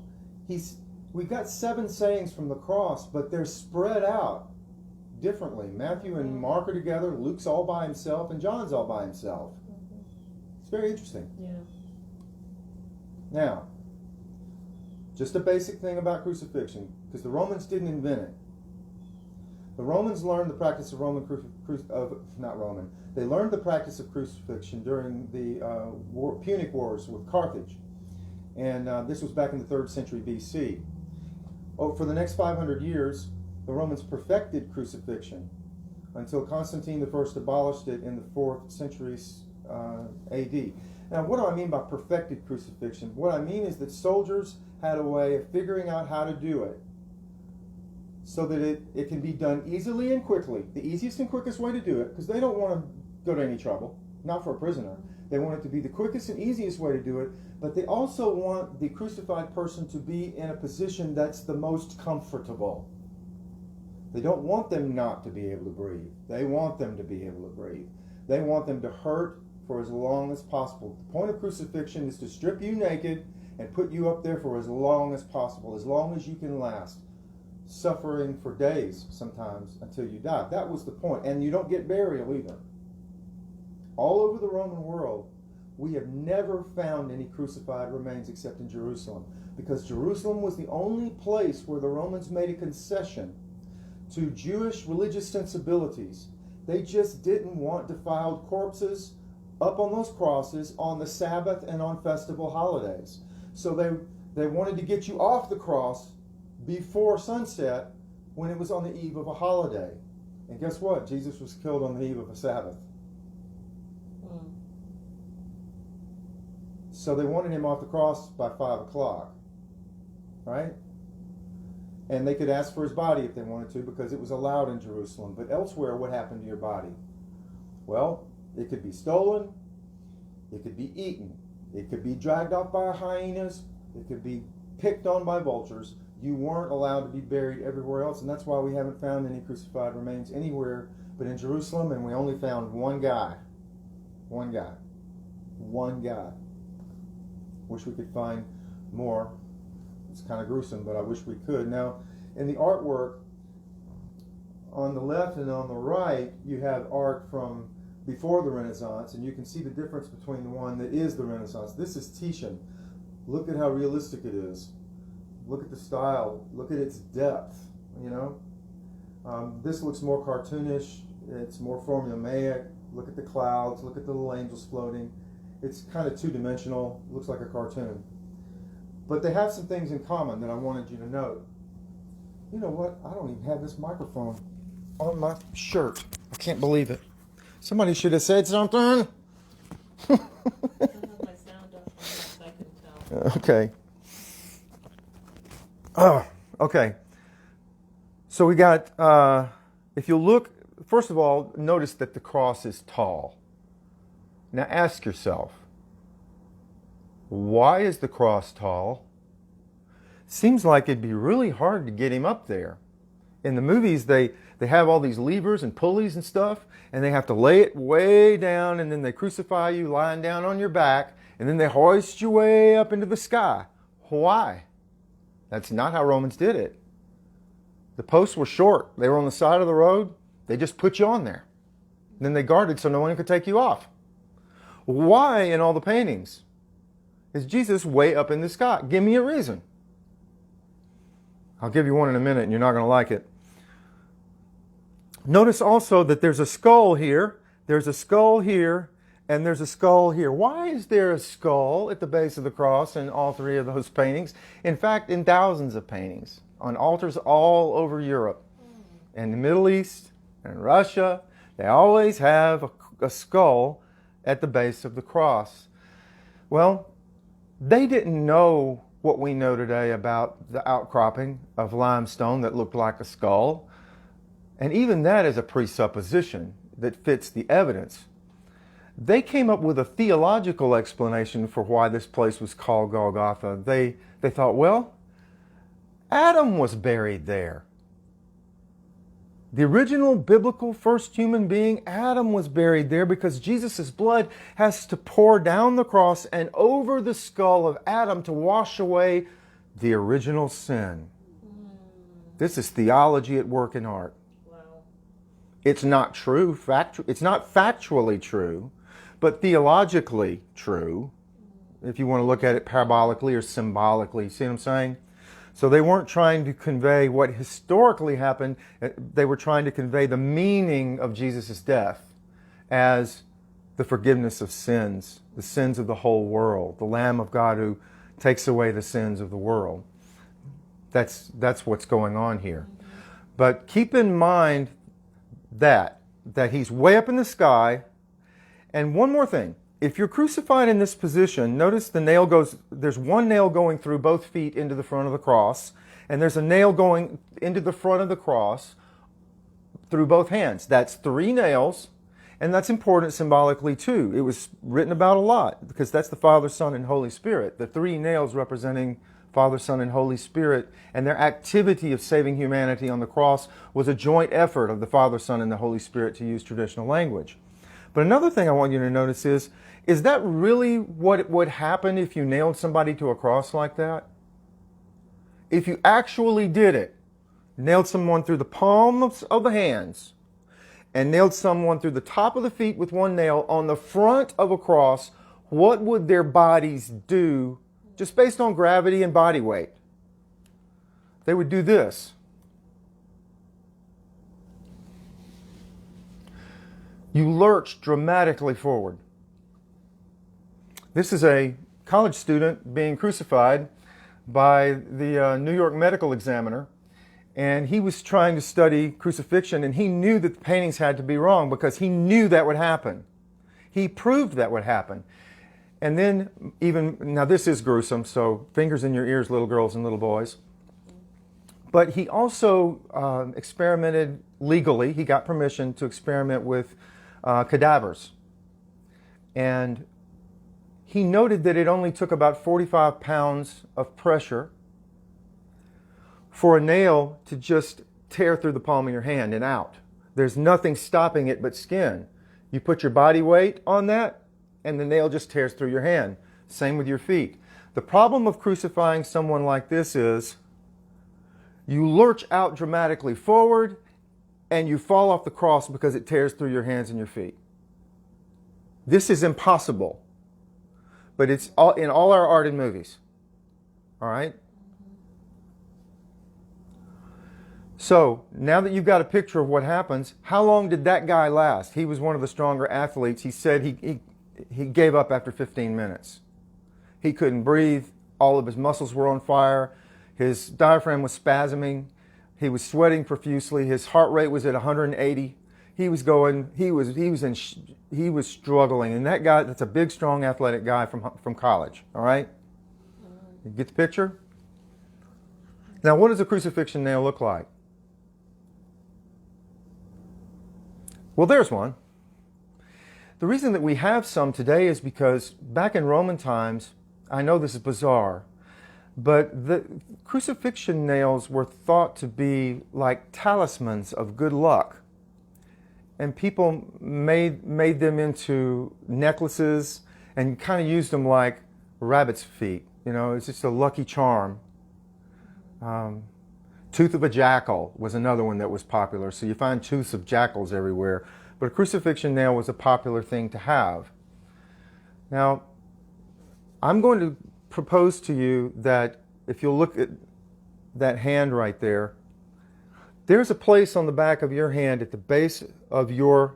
we've got 7 sayings from the cross, but they're spread out differently. Matthew and Mark are together, Luke's all by himself, and John's all by himself. It's very interesting. Yeah. Now, just a basic thing about crucifixion, because the Romans didn't invent it. The Romans learned the practice of They learned the practice of crucifixion during the Punic Wars with Carthage. And this was back in the 3rd century BC. For the next 500 years, the Romans perfected crucifixion until Constantine I abolished it in the 4th century AD. Now, what do I mean by perfected crucifixion? What I mean is that soldiers had a way of figuring out how to do it so that it can be done easily and quickly. The easiest and quickest way to do it, because they don't want to go to any trouble, not for a prisoner. They want it to be the quickest and easiest way to do it, but they also want the crucified person to be in a position that's the most comfortable. They don't want them not to be able to breathe. They want them to be able to breathe. They want them to hurt for as long as possible. The point of crucifixion is to strip you naked and put you up there for as long as possible, as long as you can last, suffering for days sometimes until you die. That was the point. And you don't get burial either. All over the Roman world, we have never found any crucified remains except in Jerusalem, because Jerusalem was the only place where the Romans made a concession to Jewish religious sensibilities. They just didn't want defiled corpses up on those crosses on the Sabbath and on festival holidays. So they wanted to get you off the cross before sunset when it was on the eve of a holiday. And guess what? Jesus was killed on the eve of a Sabbath. So they wanted him off the cross by 5 o'clock, right? And they could ask for his body if they wanted to, because it was allowed in Jerusalem. But elsewhere, what happened to your body? Well, it could be stolen, it could be eaten, it could be dragged off by hyenas, it could be picked on by vultures. You weren't allowed to be buried everywhere else, and that's why we haven't found any crucified remains anywhere but in Jerusalem, and we only found one guy. One guy. Wish we could find more. It's kind of gruesome, but I wish we could. Now, in the artwork, on the left and on the right, you have art from before the Renaissance, and you can see the difference between the one that is the Renaissance. This is Titian. Look at how realistic it is. Look at the style. Look at its depth, you know. This looks more cartoonish. It's more formulaic. Look at the clouds. Look at the little angels floating. It's kind of two-dimensional. Looks like a cartoon. But they have some things in common that I wanted you to note. You know what? I don't even have this microphone on my shirt. I can't believe it. Somebody should have said something. I have my sound off, so I can tell. Okay. Okay. So we got, if you look, first of all, notice that the cross is tall. Now ask yourself, why is the cross tall? Seems like it'd be really hard to get him up there. In the movies, they have all these levers and pulleys and stuff, and they have to lay it way down, and then they crucify you lying down on your back, and then they hoist you way up into the sky. Why? That's not how Romans did it. The posts were short. They were on the side of the road. They just put you on there. And then they guarded so no one could take you off. Why in all the paintings is Jesus way up in the sky? Give me a reason. I'll give you one in a minute and you're not going to like it. Notice also that there's a skull here, there's a skull here, and there's a skull here. Why is there a skull at the base of the cross in all three of those paintings? In fact, in thousands of paintings on altars all over Europe and the Middle East and Russia, they always have a skull at the base of the cross. Well, they didn't know what we know today about the outcropping of limestone that looked like a skull. And even that is a presupposition that fits the evidence. They came up with a theological explanation for why this place was called Golgotha. They thought, well, Adam was buried there. The original biblical first human being, Adam, was buried there because Jesus' blood has to pour down the cross and over the skull of Adam to wash away the original sin. This is theology at work in art. Wow. It's not true. It's not factually true, but theologically true, if you want to look at it parabolically or symbolically. See what I'm saying? So they weren't trying to convey what historically happened. They were trying to convey the meaning of Jesus' death as the forgiveness of sins, the sins of the whole world, the Lamb of God who takes away the sins of the world. That's what's going on here. But keep in mind that he's way up in the sky. And one more thing. If you're crucified in this position, notice there's one nail going through both feet into the front of the cross, and there's a nail going into the front of the cross through both hands. That's 3 nails, and that's important symbolically too. It was written about a lot because that's the Father, Son, and Holy Spirit. The 3 nails representing Father, Son, and Holy Spirit, and their activity of saving humanity on the cross was a joint effort of the Father, Son, and the Holy Spirit, to use traditional language. But another thing I want you to notice is that really what would happen if you nailed somebody to a cross like that? If you actually did it, nailed someone through the palms of the hands, and nailed someone through the top of the feet with one nail on the front of a cross, what would their bodies do just based on gravity and body weight? They would do this. You lurch dramatically forward. This is a college student being crucified by the New York medical examiner, and he was trying to study crucifixion, and he knew that the paintings had to be wrong because he knew that would happen. He proved that would happen. And then now this is gruesome, so fingers in your ears, little girls and little boys. But he also experimented legally. He got permission to experiment with cadavers. And he noted that it only took about 45 pounds of pressure for a nail to just tear through the palm of your hand and out. There's nothing stopping it but skin. You put your body weight on that, and the nail just tears through your hand. Same with your feet. The problem of crucifying someone like this is you lurch out dramatically forward, and you fall off the cross because it tears through your hands and your feet. This is impossible. But it's in all our art and movies. All right? So, now that you've got a picture of what happens, how long did that guy last? He was one of the stronger athletes. He said he gave up after 15 minutes. He couldn't breathe. all of his muscles were on fire. His diaphragm was spasming. He was sweating profusely. His heart rate was at 180. He was struggling. And that guy, that's a big, strong, athletic guy from college. All right? You get the picture? Now, what does a crucifixion nail look like? Well, there's one. The reason that we have some today is because back in Roman times, I know this is bizarre, but the crucifixion nails were thought to be like talismans of good luck. And people made them into necklaces and kind of used them like rabbit's feet. You know, it's just a lucky charm. Tooth of a jackal was another one that was popular. So you find tooths of jackals everywhere. But a crucifixion nail was a popular thing to have. Now, I'm going to propose to you that if you'll look at that hand right there, there's a place on the back of your hand at the base of your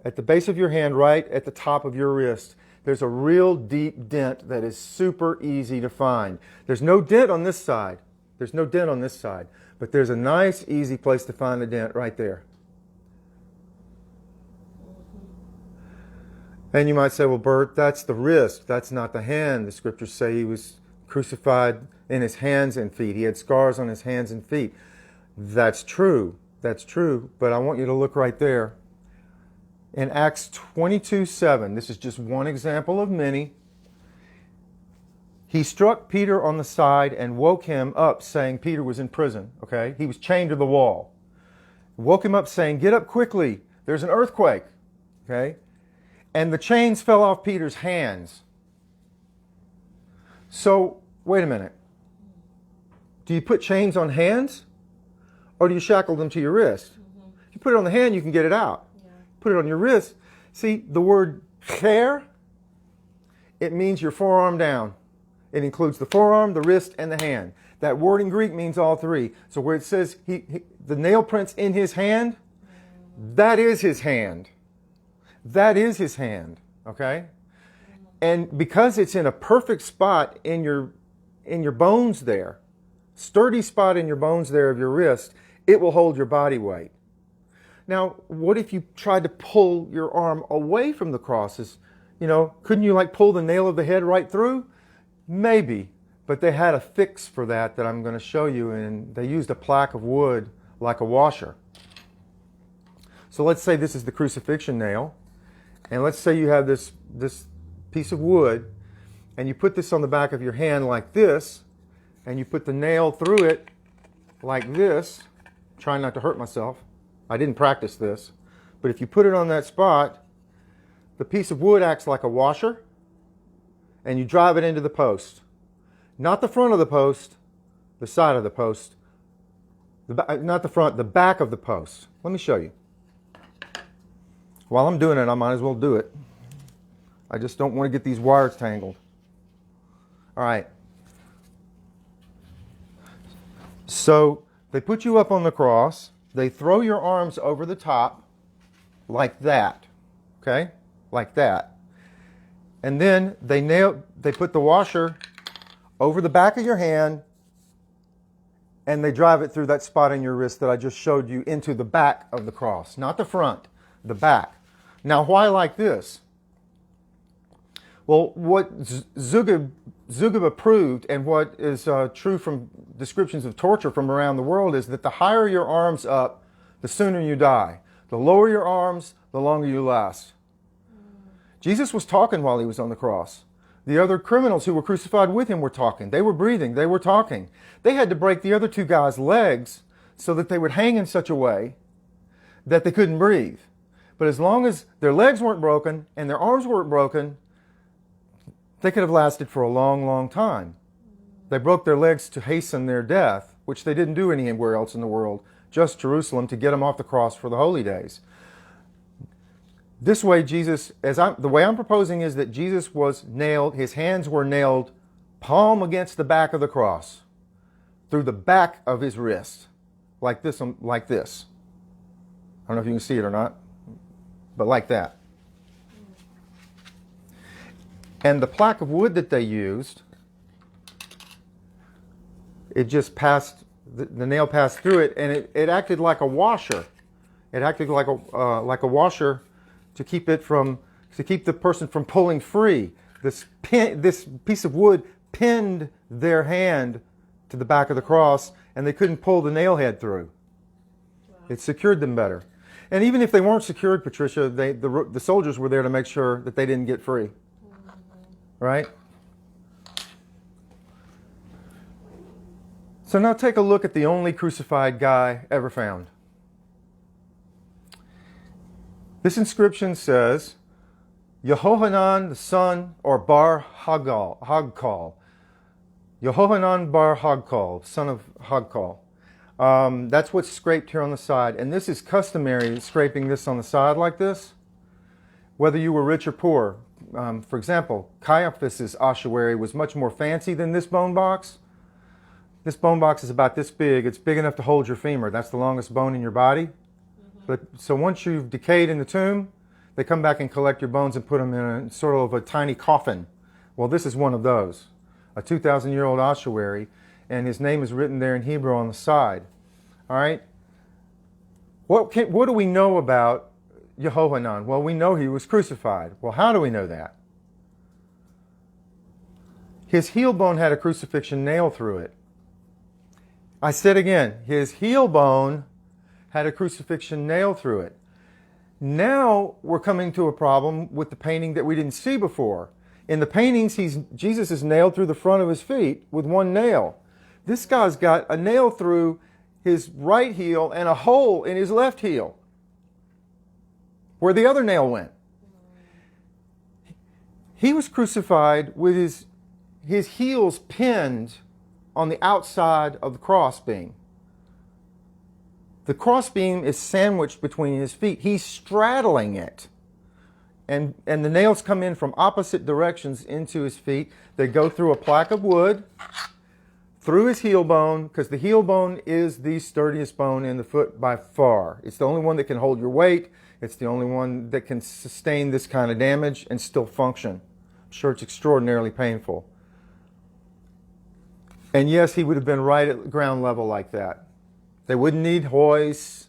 hand, right at the top of your wrist. There's a real deep dent that is super easy to find. There's no dent on this side. There's no dent on this side. But there's a nice, easy place to find the dent right there. And you might say, well, Bert, that's the wrist. That's not the hand. The scriptures say he was crucified in his hands and feet. He had scars on his hands and feet. That's true. That's true. But I want you to look right there. In Acts 22:7, this is just one example of many. He struck Peter on the side and woke him up, saying Peter was in prison. Okay? He was chained to the wall. Woke him up saying, get up quickly. There's an earthquake. Okay? And the chains fell off Peter's hands. So, wait a minute. Do you put chains on hands? Or do you shackle them to your wrist? If you put it on the hand, you can get it out. Yeah. Put it on your wrist. See, the word cher, it means your forearm down. It includes the forearm, the wrist, and the hand. That word in Greek means all three. So where it says the nail prints in his hand, that is his hand. That is his hand, okay? And because it's in a perfect spot in your bones there, sturdy spot in your bones there of your wrist, it will hold your body weight. Now, what if you tried to pull your arm away from the crosses? You know, couldn't you like pull the nail of the head right through? Maybe, but they had a fix for that I'm going to show you, and they used a plaque of wood like a washer. So let's say this is the crucifixion nail, and let's say you have this piece of wood, and you put this on the back of your hand like this, and you put the nail through it like this, trying not to hurt myself. I didn't practice this, but if you put it on that spot, the piece of wood acts like a washer, and you drive it into the post. Not the front of the post, the side of the post. Not the front, the back of the post. Let me show you. While I'm doing it, I might as well do it. I just don't want to get these wires tangled. All right. So they put you up on the cross. They throw your arms over the top like that. Okay? Like that. And then they put the washer over the back of your hand, and they drive it through that spot in your wrist that I just showed you into the back of the cross. Not the front, the back. Now, why like this? Well, what Zugab approved, and what is true from descriptions of torture from around the world, is that the higher your arms up, the sooner you die. The lower your arms, the longer you last. Jesus was talking while he was on the cross. The other criminals who were crucified with him were talking. They were breathing. They were talking. They had to break the other two guys' legs so that they would hang in such a way that they couldn't breathe. But as long as their legs weren't broken and their arms weren't broken, they could have lasted for a long, long time. They broke their legs to hasten their death, which they didn't do anywhere else in the world, just Jerusalem, to get them off the cross for the holy days. This way, Jesus, the way I'm proposing is that Jesus was nailed, his hands were nailed palm against the back of the cross, through the back of his wrist, like this. I don't know if you can see it or not, but like that. And the plaque of wood that they used it just passed, the nail passed through it, and it acted like a washer. It acted like a washer to keep the person from pulling free. This piece of wood pinned their hand to the back of the cross, and they couldn't pull the nail head through. Wow. It secured them better. And even if they weren't secured, Patricia, the soldiers were there to make sure that they didn't get free. Right? So now take a look at the only crucified guy ever found. This inscription says, Yehohanan, the son, or Bar Hagkal. Yehohanan Bar Hagkal, son of Hagkal. That's what's scraped here on the side. And this is customary, scraping this on the side like this, whether you were rich or poor. For example, Caiaphas' ossuary was much more fancy than this bone box. This bone box is about this big. It's big enough to hold your femur. That's the longest bone in your body. So once you've decayed in the tomb, they come back and collect your bones and put them in a sort of a tiny coffin. Well, this is one of those, a 2,000-year-old ossuary, and his name is written there in Hebrew on the side. All right? What do we know about Yehohanan? Well, we know he was crucified. Well, how do we know that? His heel bone had a crucifixion nail through it. I said again, his heel bone had a crucifixion nail through it. Now we're coming to a problem with the painting that we didn't see before. In the paintings, Jesus is nailed through the front of his feet with one nail. This guy's got a nail through his right heel and a hole in his left heel where the other nail went. He was crucified with his heels pinned on the outside of the crossbeam. The crossbeam is sandwiched between his feet. He's straddling it. And the nails come in from opposite directions into his feet. They go through a plaque of wood, through his heel bone, because the heel bone is the sturdiest bone in the foot by far. It's the only one that can hold your weight. It's the only one that can sustain this kind of damage and still function. I'm sure it's extraordinarily painful. And yes, he would have been right at ground level like that. They wouldn't need hoists.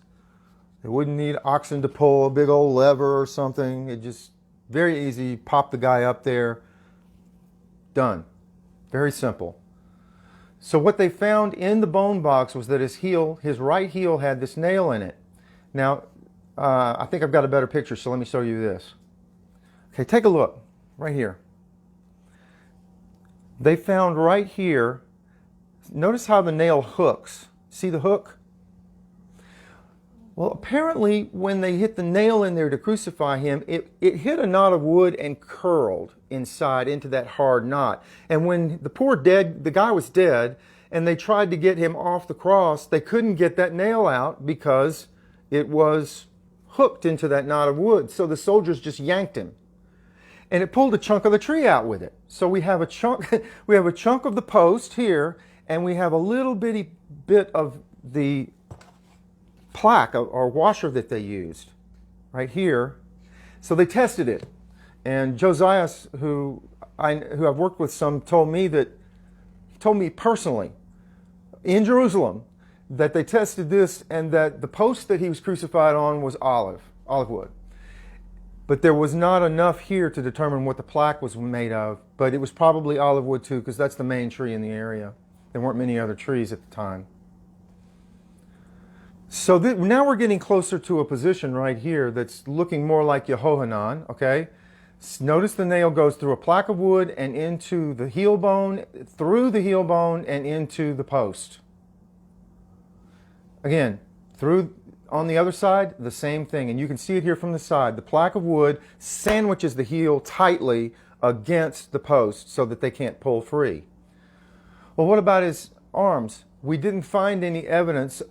They wouldn't need oxen to pull a big old lever or something. It just, very easy, pop the guy up there. Done. Very simple. So what they found in the bone box was that his right heel had this nail in it. Now, I think I've got a better picture, so let me show you this. Okay, take a look. Right here. They found right here, notice how the nail hooks. See the hook? Well, apparently when they hit the nail in there to crucify him, it hit a knot of wood and curled inside into that hard knot. And when the guy was dead, and they tried to get him off the cross, they couldn't get that nail out because it was hooked into that knot of wood. So the soldiers just yanked him. And it pulled a chunk of the tree out with it. So we have a chunk of the post here, and we have a little bitty bit of the plaque or washer that they used right here. So they tested it. And Josiah, who I've worked with some, told me personally in Jerusalem that they tested this and that the post that he was crucified on was olive wood. But there was not enough here to determine what the plaque was made of, but it was probably olive wood too, because that's the main tree in the area. There weren't many other trees at the time. So now we're getting closer to a position right here that's looking more like Yehohanan, okay? Notice the nail goes through a plaque of wood and into the heel bone, through the heel bone and into the post. Again, on the other side, the same thing. And you can see it here from the side. The plaque of wood sandwiches the heel tightly against the post so that they can't pull free. Well, what about his arms? We didn't find any evidence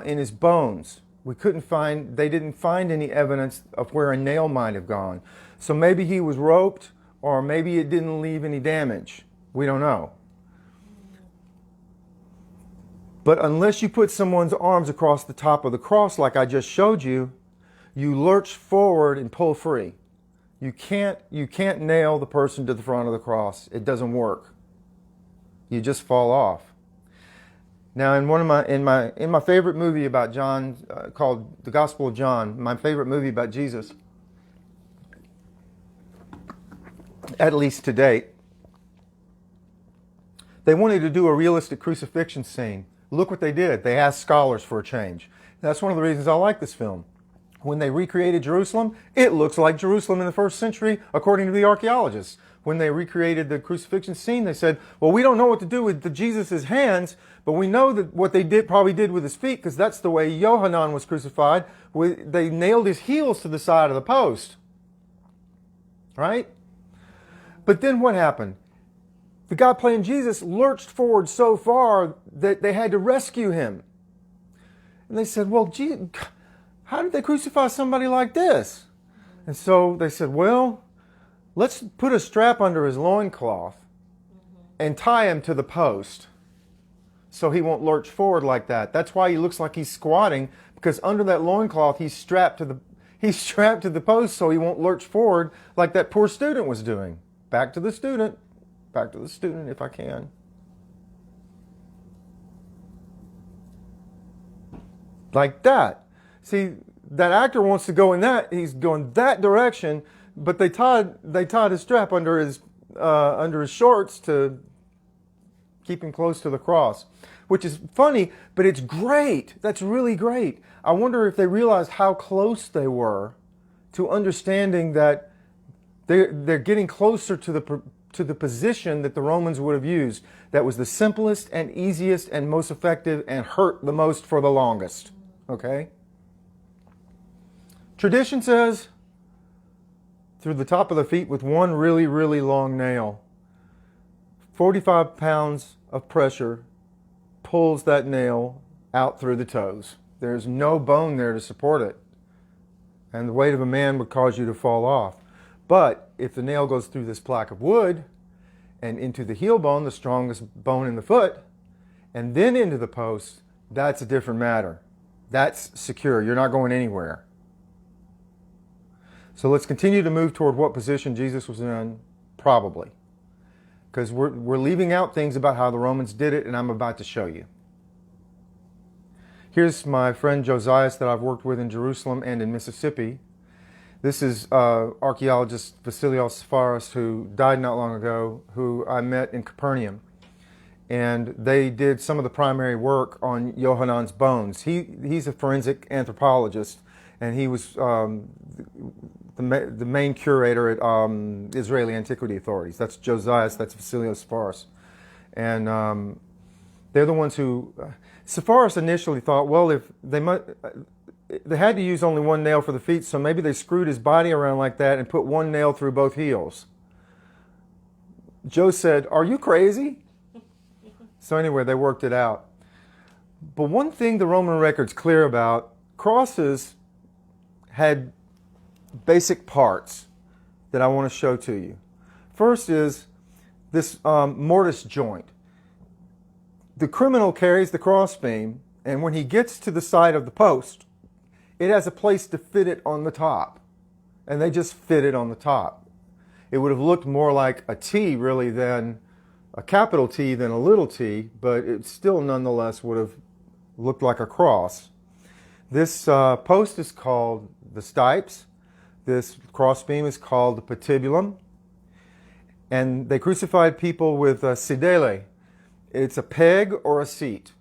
in his bones. They didn't find any evidence of where a nail might have gone. So maybe he was roped, or maybe it didn't leave any damage. We don't know. But unless you put someone's arms across the top of the cross like I just showed you, you lurch forward and pull free. You can't nail the person to the front of the cross. It doesn't work. You just fall off. Now, in my favorite movie about John, called The Gospel of John, my favorite movie about Jesus, at least to date, they wanted to do a realistic crucifixion scene. Look what they did. They asked scholars for a change. That's one of the reasons I like this film. When they recreated Jerusalem, it looks like Jerusalem in the first century, according to the archaeologists. When they recreated the crucifixion scene, they said, well, we don't know what to do with Jesus' hands, but we know that what they probably did with his feet, because that's the way Yohanan was crucified. They nailed his heels to the side of the post. Right? But then what happened? The guy playing Jesus lurched forward so far that they had to rescue him. And they said, well, gee, how did they crucify somebody like this? And so they said, well, let's put a strap under his loincloth and tie him to the post so he won't lurch forward like that. That's why he looks like he's squatting, because under that loincloth he's strapped to the post so he won't lurch forward like that poor student was doing. Back to the student if I can. Like that. See, that actor wants to go in that, he's going that direction, but they tied a strap under his shorts to keep him close to the cross, which is funny, but it's great. That's really great. I wonder if they realized how close they were to understanding that they're getting closer to the position that the Romans would have used. That was the simplest and easiest and most effective and hurt the most for the longest. Okay? Tradition says through the top of the feet with one really, really long nail. 45 pounds of pressure pulls that nail out through the toes. There's no bone there to support it. And the weight of a man would cause you to fall off. But if the nail goes through this plaque of wood and into the heel bone, the strongest bone in the foot, and then into the post, that's a different matter. That's secure. You're not going anywhere. So let's continue to move toward what position Jesus was in, probably. Because we're leaving out things about how the Romans did it, and I'm about to show you. Here's my friend Josias that I've worked with in Jerusalem and in Mississippi. This is archaeologist Vasilios Sefaris, who died not long ago, who I met in Capernaum. And they did some of the primary work on Yohanan's bones. He's a forensic anthropologist, and he was the main curator at Israeli Antiquity Authorities. That's Josias, that's Vasilios Sefaris. And they're the ones who... Sefaris initially thought, well, if they had to use only one nail for the feet, so maybe they screwed his body around like that and put one nail through both heels. Joe said, are you crazy? So anyway, they worked it out. But one thing the Roman record's clear about, crosses had basic parts that I want to show to you. First is this mortise joint. The criminal carries the crossbeam, and when he gets to the side of the post, it has a place to fit it on the top. And they just fit it on the top. It would have looked more like a T, really, than a capital T than a little t, but it still nonetheless would have looked like a cross. This post is called the stipes. This crossbeam is called the patibulum. And they crucified people with sidele. It's a peg or a seat.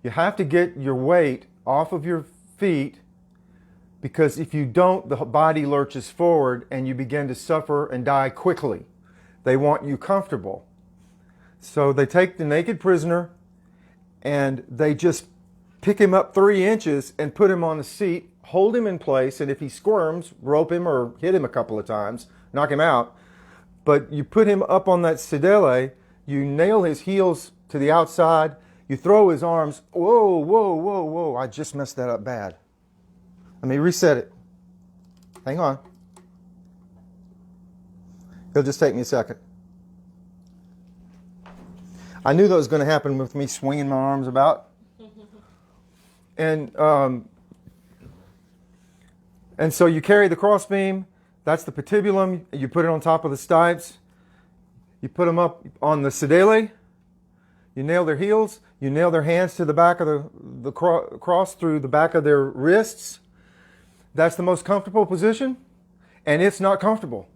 You have to get your weight off of your feet, because if you don't, the body lurches forward and you begin to suffer and die quickly. They want you comfortable. So they take the naked prisoner and they just pick him up 3 inches and put him on the seat, hold him in place, and if he squirms, rope him or hit him a couple of times, knock him out. But you put him up on that sedele, you nail his heels to the outside, you throw his arms, whoa, whoa, whoa, whoa, I just messed that up bad. Let me reset it. Hang on. It'll just take me a second. I knew that was going to happen with me swinging my arms about. And so you carry the crossbeam, that's the patibulum, you put it on top of the stipes, you put them up on the sedele, You nail their heels. You nail their hands to the back of the cross through the back of their wrists. That's the most comfortable position, and it's not comfortable.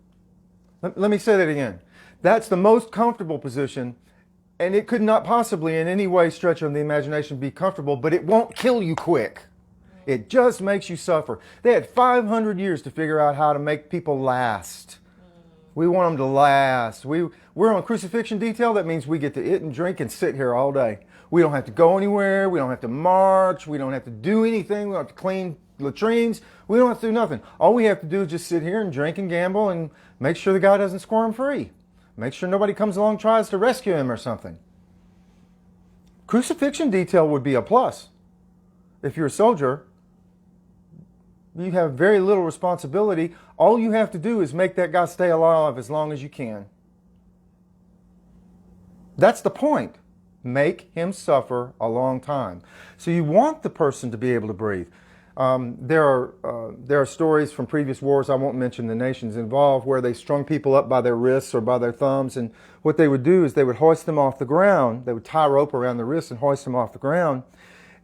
Let me say that again. That's the most comfortable position, and it could not possibly in any way stretch of the imagination be comfortable, but it won't kill you quick. It just makes you suffer. They had 500 years to figure out how to make people last. We want them to last. We're on crucifixion detail. That means we get to eat and drink and sit here all day. We don't have to go anywhere. We don't have to march. We don't have to do anything. We don't have to clean latrines. We don't have to do nothing. All we have to do is just sit here and drink and gamble and make sure the guy doesn't squirm free. Make sure nobody comes along and tries to rescue him or something. Crucifixion detail would be a plus. If you're a soldier, you have very little responsibility. All you have to do is make that guy stay alive as long as you can. That's the point. Make him suffer a long time. So you want the person to be able to breathe. There are stories from previous wars, I won't mention the nations involved, where they strung people up by their wrists or by their thumbs, and what they would do is they would hoist them off the ground. They would tie a rope around their wrists and hoist them off the ground.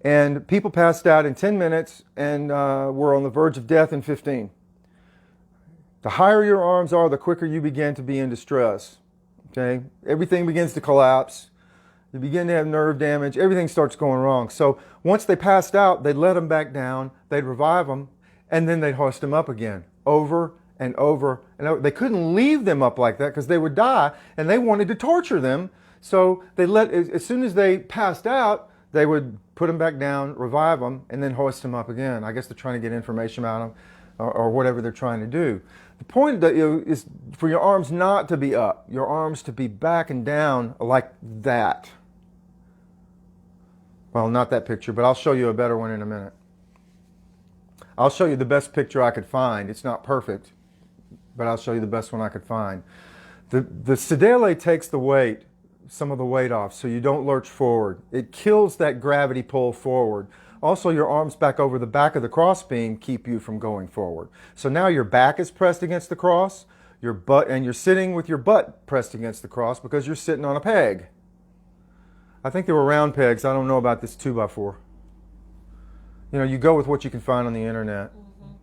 And people passed out in 10 minutes and were on the verge of death in 15. The higher your arms are, the quicker you begin to be in distress. Okay? Everything begins to collapse. You begin to have nerve damage. Everything starts going wrong. So once they passed out, they'd let them back down. They'd revive them. And then they'd hoist them up again. Over and over and over. They couldn't leave them up like that because they would die. And they wanted to torture them. So as soon as they passed out, they would put them back down, revive them, and then hoist them up again. I guess they're trying to get information out of them or whatever they're trying to do. The point is for your arms not to be up. Your arms to be back and down like that. Well, not that picture, but I'll show you a better one in a minute. I'll show you the best picture I could find. It's not perfect, but I'll show you the best one I could find. The sedele takes the weight, some of the weight off, so you don't lurch forward. It kills that gravity pull forward. Also, your arms back over the back of the crossbeam keep you from going forward. So now your back is pressed against the cross, your butt, and you're sitting with your butt pressed against the cross because you're sitting on a peg. I think they were round pegs. I don't know about this 2x4. You know, you go with what you can find on the internet. Mm-hmm.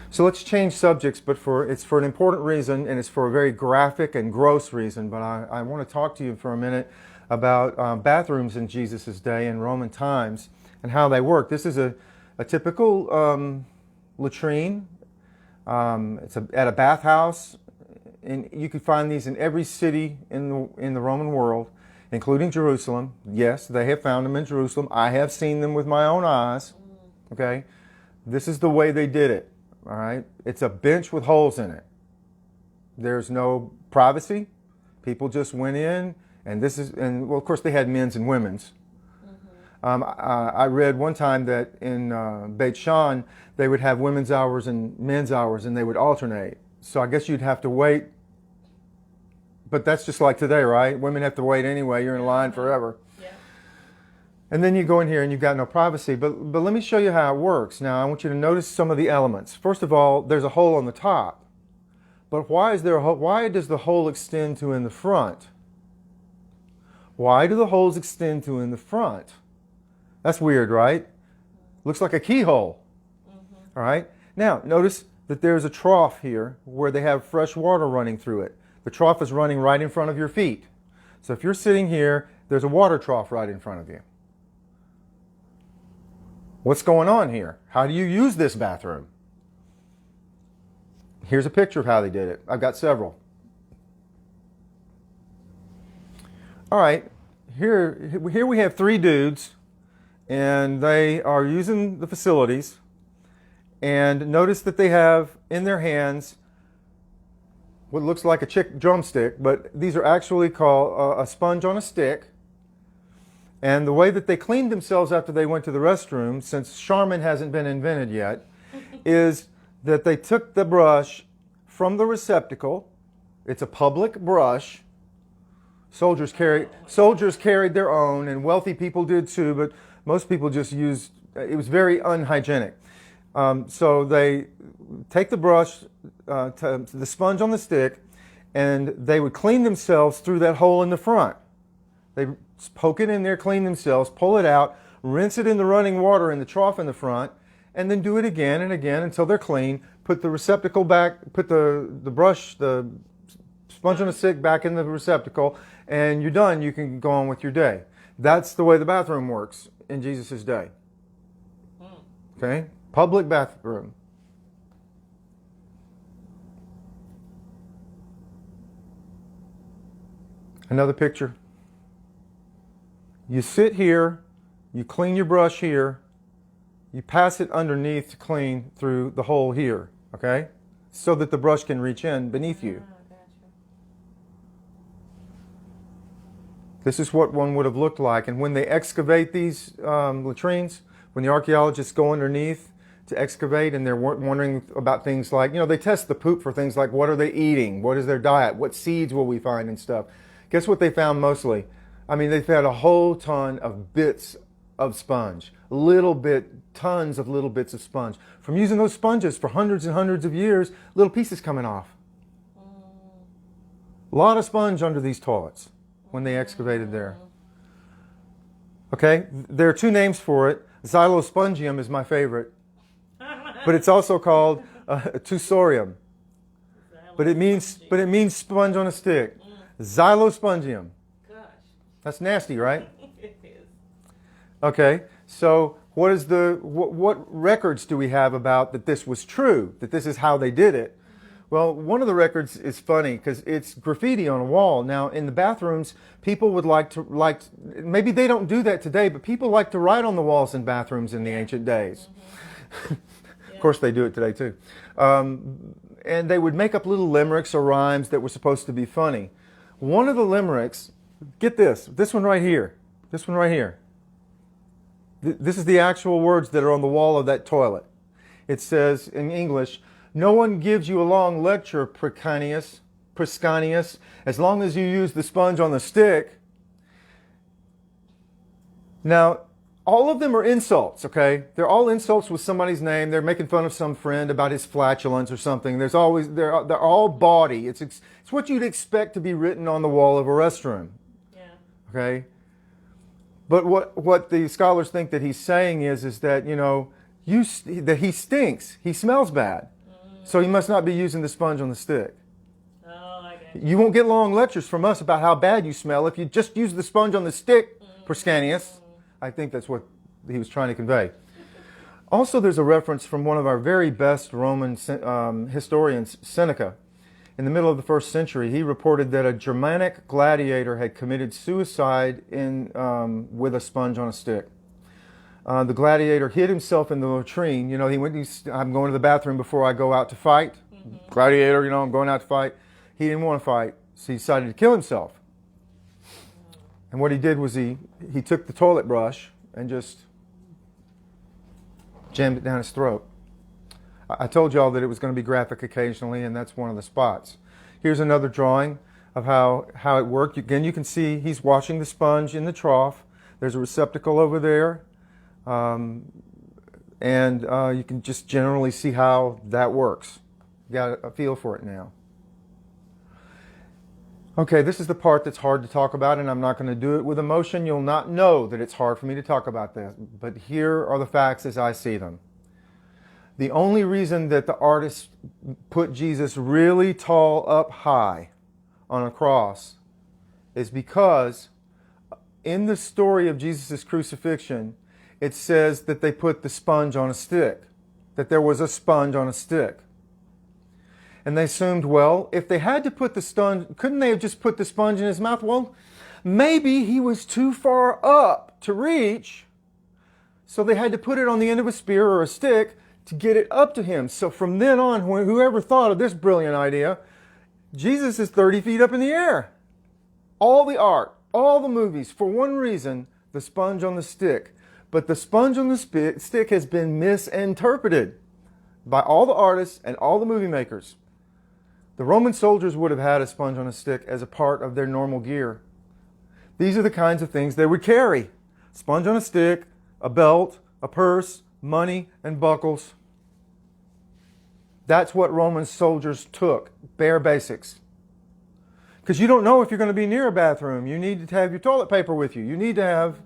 So let's change subjects, but it's for an important reason, and it's for a very graphic and gross reason. But I want to talk to you for a minute about bathrooms in Jesus' day in Roman times and how they work. This is a typical latrine. It's at a bathhouse. And you can find these in every city in the Roman world, including Jerusalem. Yes, they have found them in Jerusalem. I have seen them with my own eyes. Okay? This is the way they did it. All right? It's a bench with holes in it. There's no privacy. People just went in, and well, of course, they had men's and women's. Mm-hmm. I read one time that in Beit Shan, they would have women's hours and men's hours, and they would alternate. So I guess you'd have to wait. But that's just like today, right? Women have to wait anyway. You're in line forever. Yeah. And then you go in here and you've got no privacy. But let me show you how it works. Now, I want you to notice some of the elements. First of all, there's a hole on the top. But why is there a hole? Why does the hole extend to in the front? Why do the holes extend to in the front? That's weird, right? Looks like a keyhole. Mm-hmm. All right? Now, notice that there's a trough here where they have fresh water running through it. The trough is running right in front of your feet. So if you're sitting here, there's a water trough right in front of you. What's going on here? How do you use this bathroom? Here's a picture of how they did it. I've got several. All right, here we have 3 dudes, and they are using the facilities. And notice that they have in their hands what looks like a drumstick, but these are actually called a sponge on a stick. And the way that they cleaned themselves after they went to the restroom, since Charmin hasn't been invented yet, is that they took the brush from the receptacle. It's a public brush. Soldiers carried their own, and wealthy people did too, but most people just used, it was very unhygienic. So they take the brush, the sponge on the stick, and they would clean themselves through that hole in the front. They poke it in there, clean themselves, pull it out, rinse it in the running water in the trough in the front, and then do it again and again until they're clean. Put the receptacle back, put the brush, the sponge on a stick back in the receptacle, and you're done. You can go on with your day. That's the way the bathroom works in Jesus' day. Okay? Public bathroom. Another picture. You sit here, you clean your brush here, you pass it underneath to clean through the hole here, okay? So that the brush can reach in beneath you. Gotcha. This is what one would have looked like. And when they excavate these latrines, when the archaeologists go underneath to excavate and they're wondering about things like, they test the poop for things like what are they eating? What is their diet? What seeds will we find and stuff? Guess what they found mostly? They found a whole ton of bits of sponge. Tons of little bits of sponge. From using those sponges for hundreds and hundreds of years, little pieces coming off. A lot of sponge under these toilets when they excavated there. Okay, there are two names for it. Xylospongium is my favorite. But it's also called Tusorium. But it means sponge on a stick. Xylospongium. Gosh. That's nasty, right? It is. Okay, so what records do we have about that this was true, that this is how they did it? Well, one of the records is funny because it's graffiti on a wall. Now, in the bathrooms, people would maybe they don't do that today, but people like to write on the walls in bathrooms in the ancient days. Of course, they do it today too. And they would make up little limericks or rhymes that were supposed to be funny. One of the limericks, get this one right here. This one right here. This is the actual words that are on the wall of that toilet. It says in English, "No one gives you a long lecture, Priscanius, as long as you use the sponge on the stick." Now, all of them are insults, okay? They're all insults with somebody's name. They're making fun of some friend about his flatulence or something. They're all bawdy. It's what you'd expect to be written on the wall of a restroom. Yeah. Okay? But what the scholars think that he's saying is that, that he stinks. He smells bad. So he must not be using the sponge on the stick. Oh, I get You won't get long lectures from us about how bad you smell if you just use the sponge on the stick, Priscanius. I think that's what he was trying to convey. Also, there's a reference from one of our very best Roman historians, Seneca. In the middle of the 1st century, he reported that a Germanic gladiator had committed suicide with a sponge on a stick. The gladiator hid himself in the latrine. I'm going to the bathroom before I go out to fight. Gladiator, I'm going out to fight. He didn't want to fight, so he decided to kill himself. And what he did was he took the toilet brush and just jammed it down his throat. I told y'all that it was going to be graphic occasionally, and that's one of the spots. Here's another drawing of how it worked. Again, you can see he's washing the sponge in the trough. There's a receptacle over there. And you can just generally see how that works. You got a feel for it now. Okay, this is the part that's hard to talk about, and I'm not going to do it with emotion. You'll not know that it's hard for me to talk about this, but here are the facts as I see them. The only reason that the artists put Jesus really tall up high on a cross is because in the story of Jesus' crucifixion, it says that they put the sponge on a stick, that there was a sponge on a stick. And they assumed, well, if they had to put the sponge, couldn't they have just put the sponge in his mouth? Well, maybe he was too far up to reach, so they had to put it on the end of a spear or a stick to get it up to him. So from then on, whoever thought of this brilliant idea, Jesus is 30 feet up in the air. All the art, all the movies, for one reason, the sponge on the stick. But the sponge on the stick has been misinterpreted by all the artists and all the movie makers. The Roman soldiers would have had a sponge on a stick as a part of their normal gear. These are the kinds of things they would carry. Sponge on a stick, a belt, a purse, money, and buckles. That's what Roman soldiers took, bare basics. Because you don't know if you're going to be near a bathroom. You need to have your toilet paper with you. You need to have...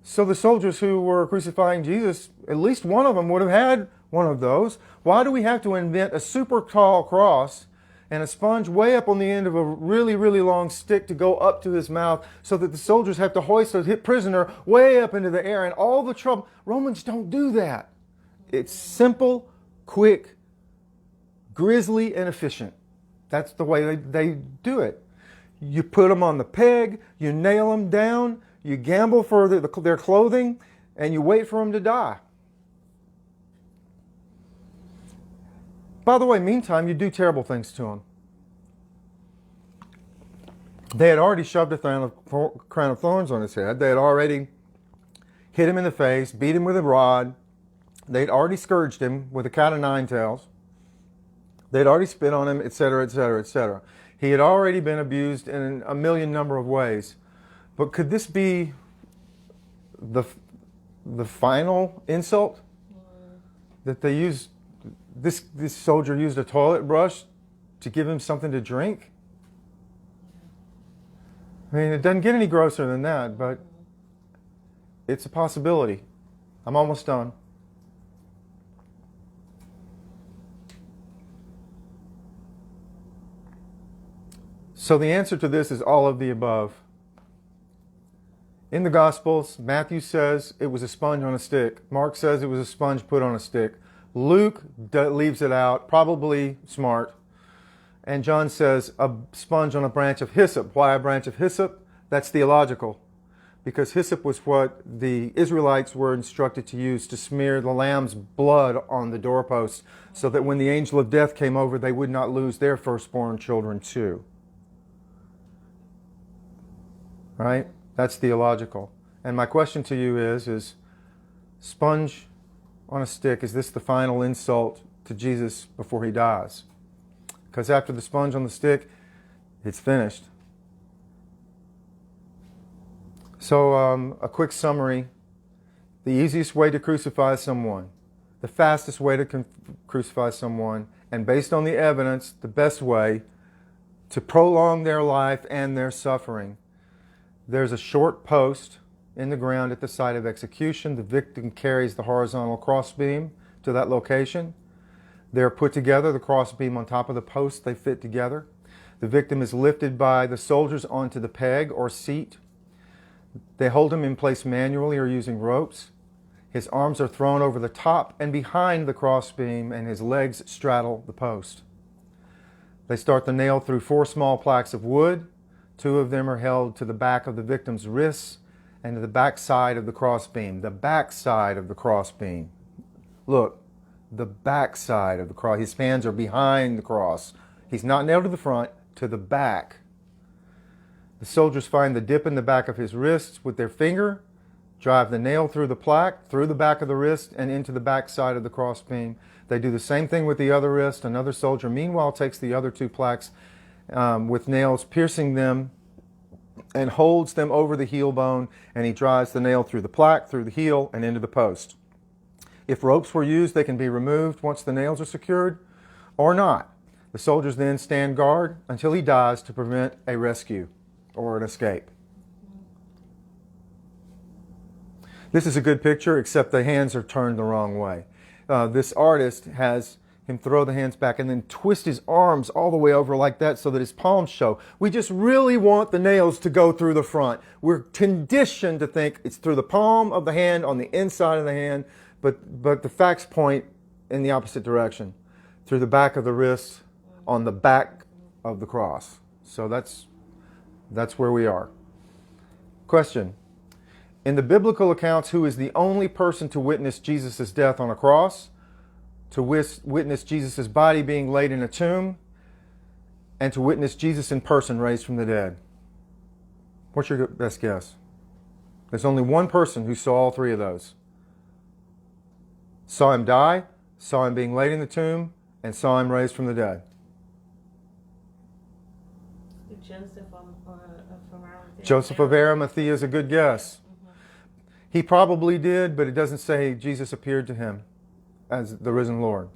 So the soldiers who were crucifying Jesus, at least one of them would have had one of those. Why do we have to invent a super tall cross and a sponge way up on the end of a really, really long stick to go up to his mouth so that the soldiers have to hoist a hit prisoner way up into the air and all the trouble? Romans don't do that. It's simple, quick, grisly, and efficient. That's the way they do it. You put them on the peg, you nail them down, you gamble for their clothing, and you wait for them to die. By the way, meantime, you do terrible things to them. They had already shoved a crown of thorns on his head. They had already hit him in the face, beat him with a rod. They'd already scourged him with a cat of nine tails. They'd already spit on him, etc., etc., etc. He had already been abused in a million number of ways. But could this be the final insult? That they used, this soldier used a toilet brush to give him something to drink? I mean, it doesn't get any grosser than that, but it's a possibility. I'm almost done. So the answer to this is all of the above. In the Gospels, Matthew says it was a sponge on a stick. Mark says it was a sponge put on a stick. Luke leaves it out, probably smart. And John says a sponge on a branch of hyssop. Why a branch of hyssop? That's theological. Because hyssop was what the Israelites were instructed to use to smear the lamb's blood on the doorposts so that when the angel of death came over, they would not lose their firstborn children too. Right? That's theological. And my question to you is sponge on a stick, is this the final insult to Jesus before he dies? Because after the sponge on the stick, it's finished. So a quick summary. The easiest way to crucify someone, the fastest way to crucify someone, and based on the evidence, the best way to prolong their life and their suffering. There's a short post in the ground at the site of execution. The victim carries the horizontal crossbeam to that location. They're put together, the crossbeam on top of the post, they fit together. The victim is lifted by the soldiers onto the peg or seat. They hold him in place manually or using ropes. His arms are thrown over the top and behind the crossbeam, and his legs straddle the post. They start the nail through 4 small plaques of wood. 2 of them are held to the back of the victim's wrists and to the back side of the crossbeam. The back side of the crossbeam. Look, the back side of the cross. His hands are behind the cross. He's not nailed to the front, to the back. The soldiers find the dip in the back of his wrists with their finger, drive the nail through the plaque, through the back of the wrist, and into the back side of the crossbeam. They do the same thing with the other wrist. Another soldier, meanwhile, takes the other 2 plaques with nails piercing them and holds them over the heel bone, and he drives the nail through the plaque, through the heel, and into the post. If ropes were used, they can be removed once the nails are secured, or not. The soldiers then stand guard until he dies to prevent a rescue or an escape. This is a good picture, except the hands are turned the wrong way. This artist has him throw the hands back and then twist his arms all the way over like that so that his palms show. We just really want the nails to go through the front. We're conditioned to think it's through the palm of the hand, on the inside of the hand, but the facts point in the opposite direction, through the back of the wrist, on the back of the cross. So that's where we are. Question. In the biblical accounts, who is the only person to witness Jesus' death on a cross, to witness Jesus' body being laid in a tomb, and to witness Jesus in person raised from the dead? What's your best guess? There's only one person who saw all 3 of those. Saw him die, saw him being laid in the tomb, and saw him raised from the dead. Joseph from Arimathea. Joseph of Arimathea is a good guess. He probably did, but it doesn't say Jesus appeared to him as the risen Lord.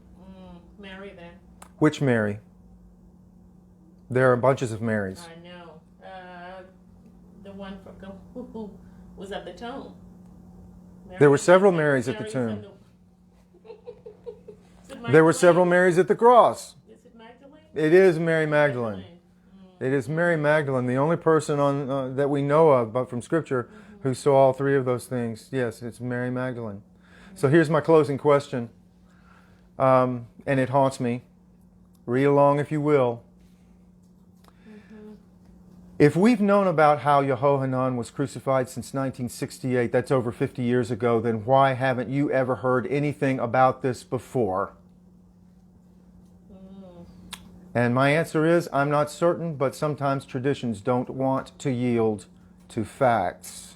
Mary then. Which Mary? There are bunches of Marys. I know. The one who was at the tomb. There were several Marys at the tomb. There were several Marys at the cross. Is it Magdalene? It is Mary Magdalene. It is Mary Magdalene, the only person on that we know of, but from Scripture, who saw all three of those things. Yes, it's Mary Magdalene. So here's my closing question, and it haunts me. Read along if you will. If we've known about how Yehohanan was crucified since 1968, that's over 50 years ago, then why haven't you ever heard anything about this before? And my answer is, I'm not certain, but sometimes traditions don't want to yield to facts.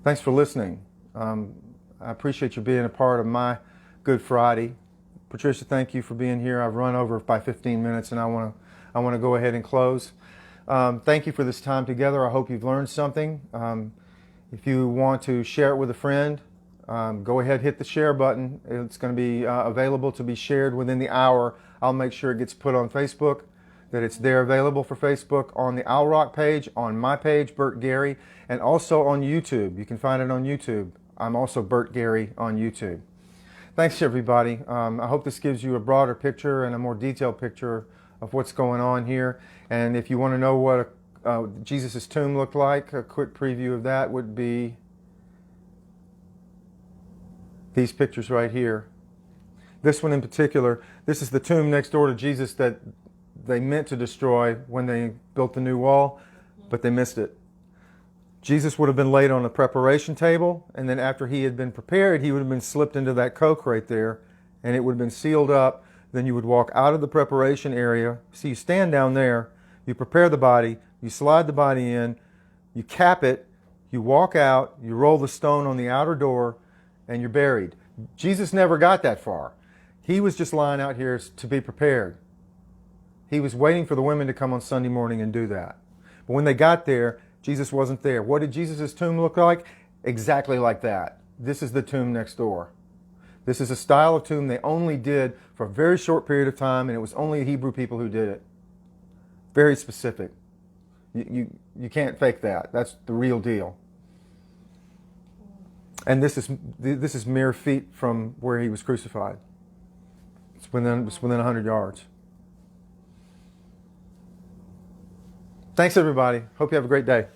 Thanks for listening. I appreciate you being a part of my Good Friday. Patricia, thank you for being here. I've run over by 15 minutes, and I want to go ahead and close. Thank you for this time together. I hope you've learned something. If you want to share it with a friend, go ahead, hit the share button. It's going to be available to be shared within the hour. I'll make sure it gets put on Facebook, that it's there available for Facebook, on the Owl Rock page, on my page, Bert Gary, and also on YouTube. You can find it on YouTube. I'm also Bert Gary on YouTube. Thanks, everybody. I hope this gives you a broader picture and a more detailed picture of what's going on here. And if you want to know what Jesus' tomb looked like, a quick preview of that would be these pictures right here. This one in particular, this is the tomb next door to Jesus that they meant to destroy when they built the new wall, but they missed it. Jesus would have been laid on a preparation table, and then after he had been prepared, he would have been slipped into that coke right there, and it would have been sealed up. Then you would walk out of the preparation area. So you stand down there, you prepare the body, you slide the body in, you cap it, you walk out, you roll the stone on the outer door, and you're buried. Jesus never got that far. He was just lying out here to be prepared. He was waiting for the women to come on Sunday morning and do that. But when they got there, Jesus wasn't there. What did Jesus' tomb look like? Exactly like that. This is the tomb next door. This is a style of tomb they only did for a very short period of time, and it was only Hebrew people who did it. Very specific. You can't fake that. That's the real deal. And this is mere feet from where he was crucified. It's within 100 yards. Thanks, everybody. Hope you have a great day.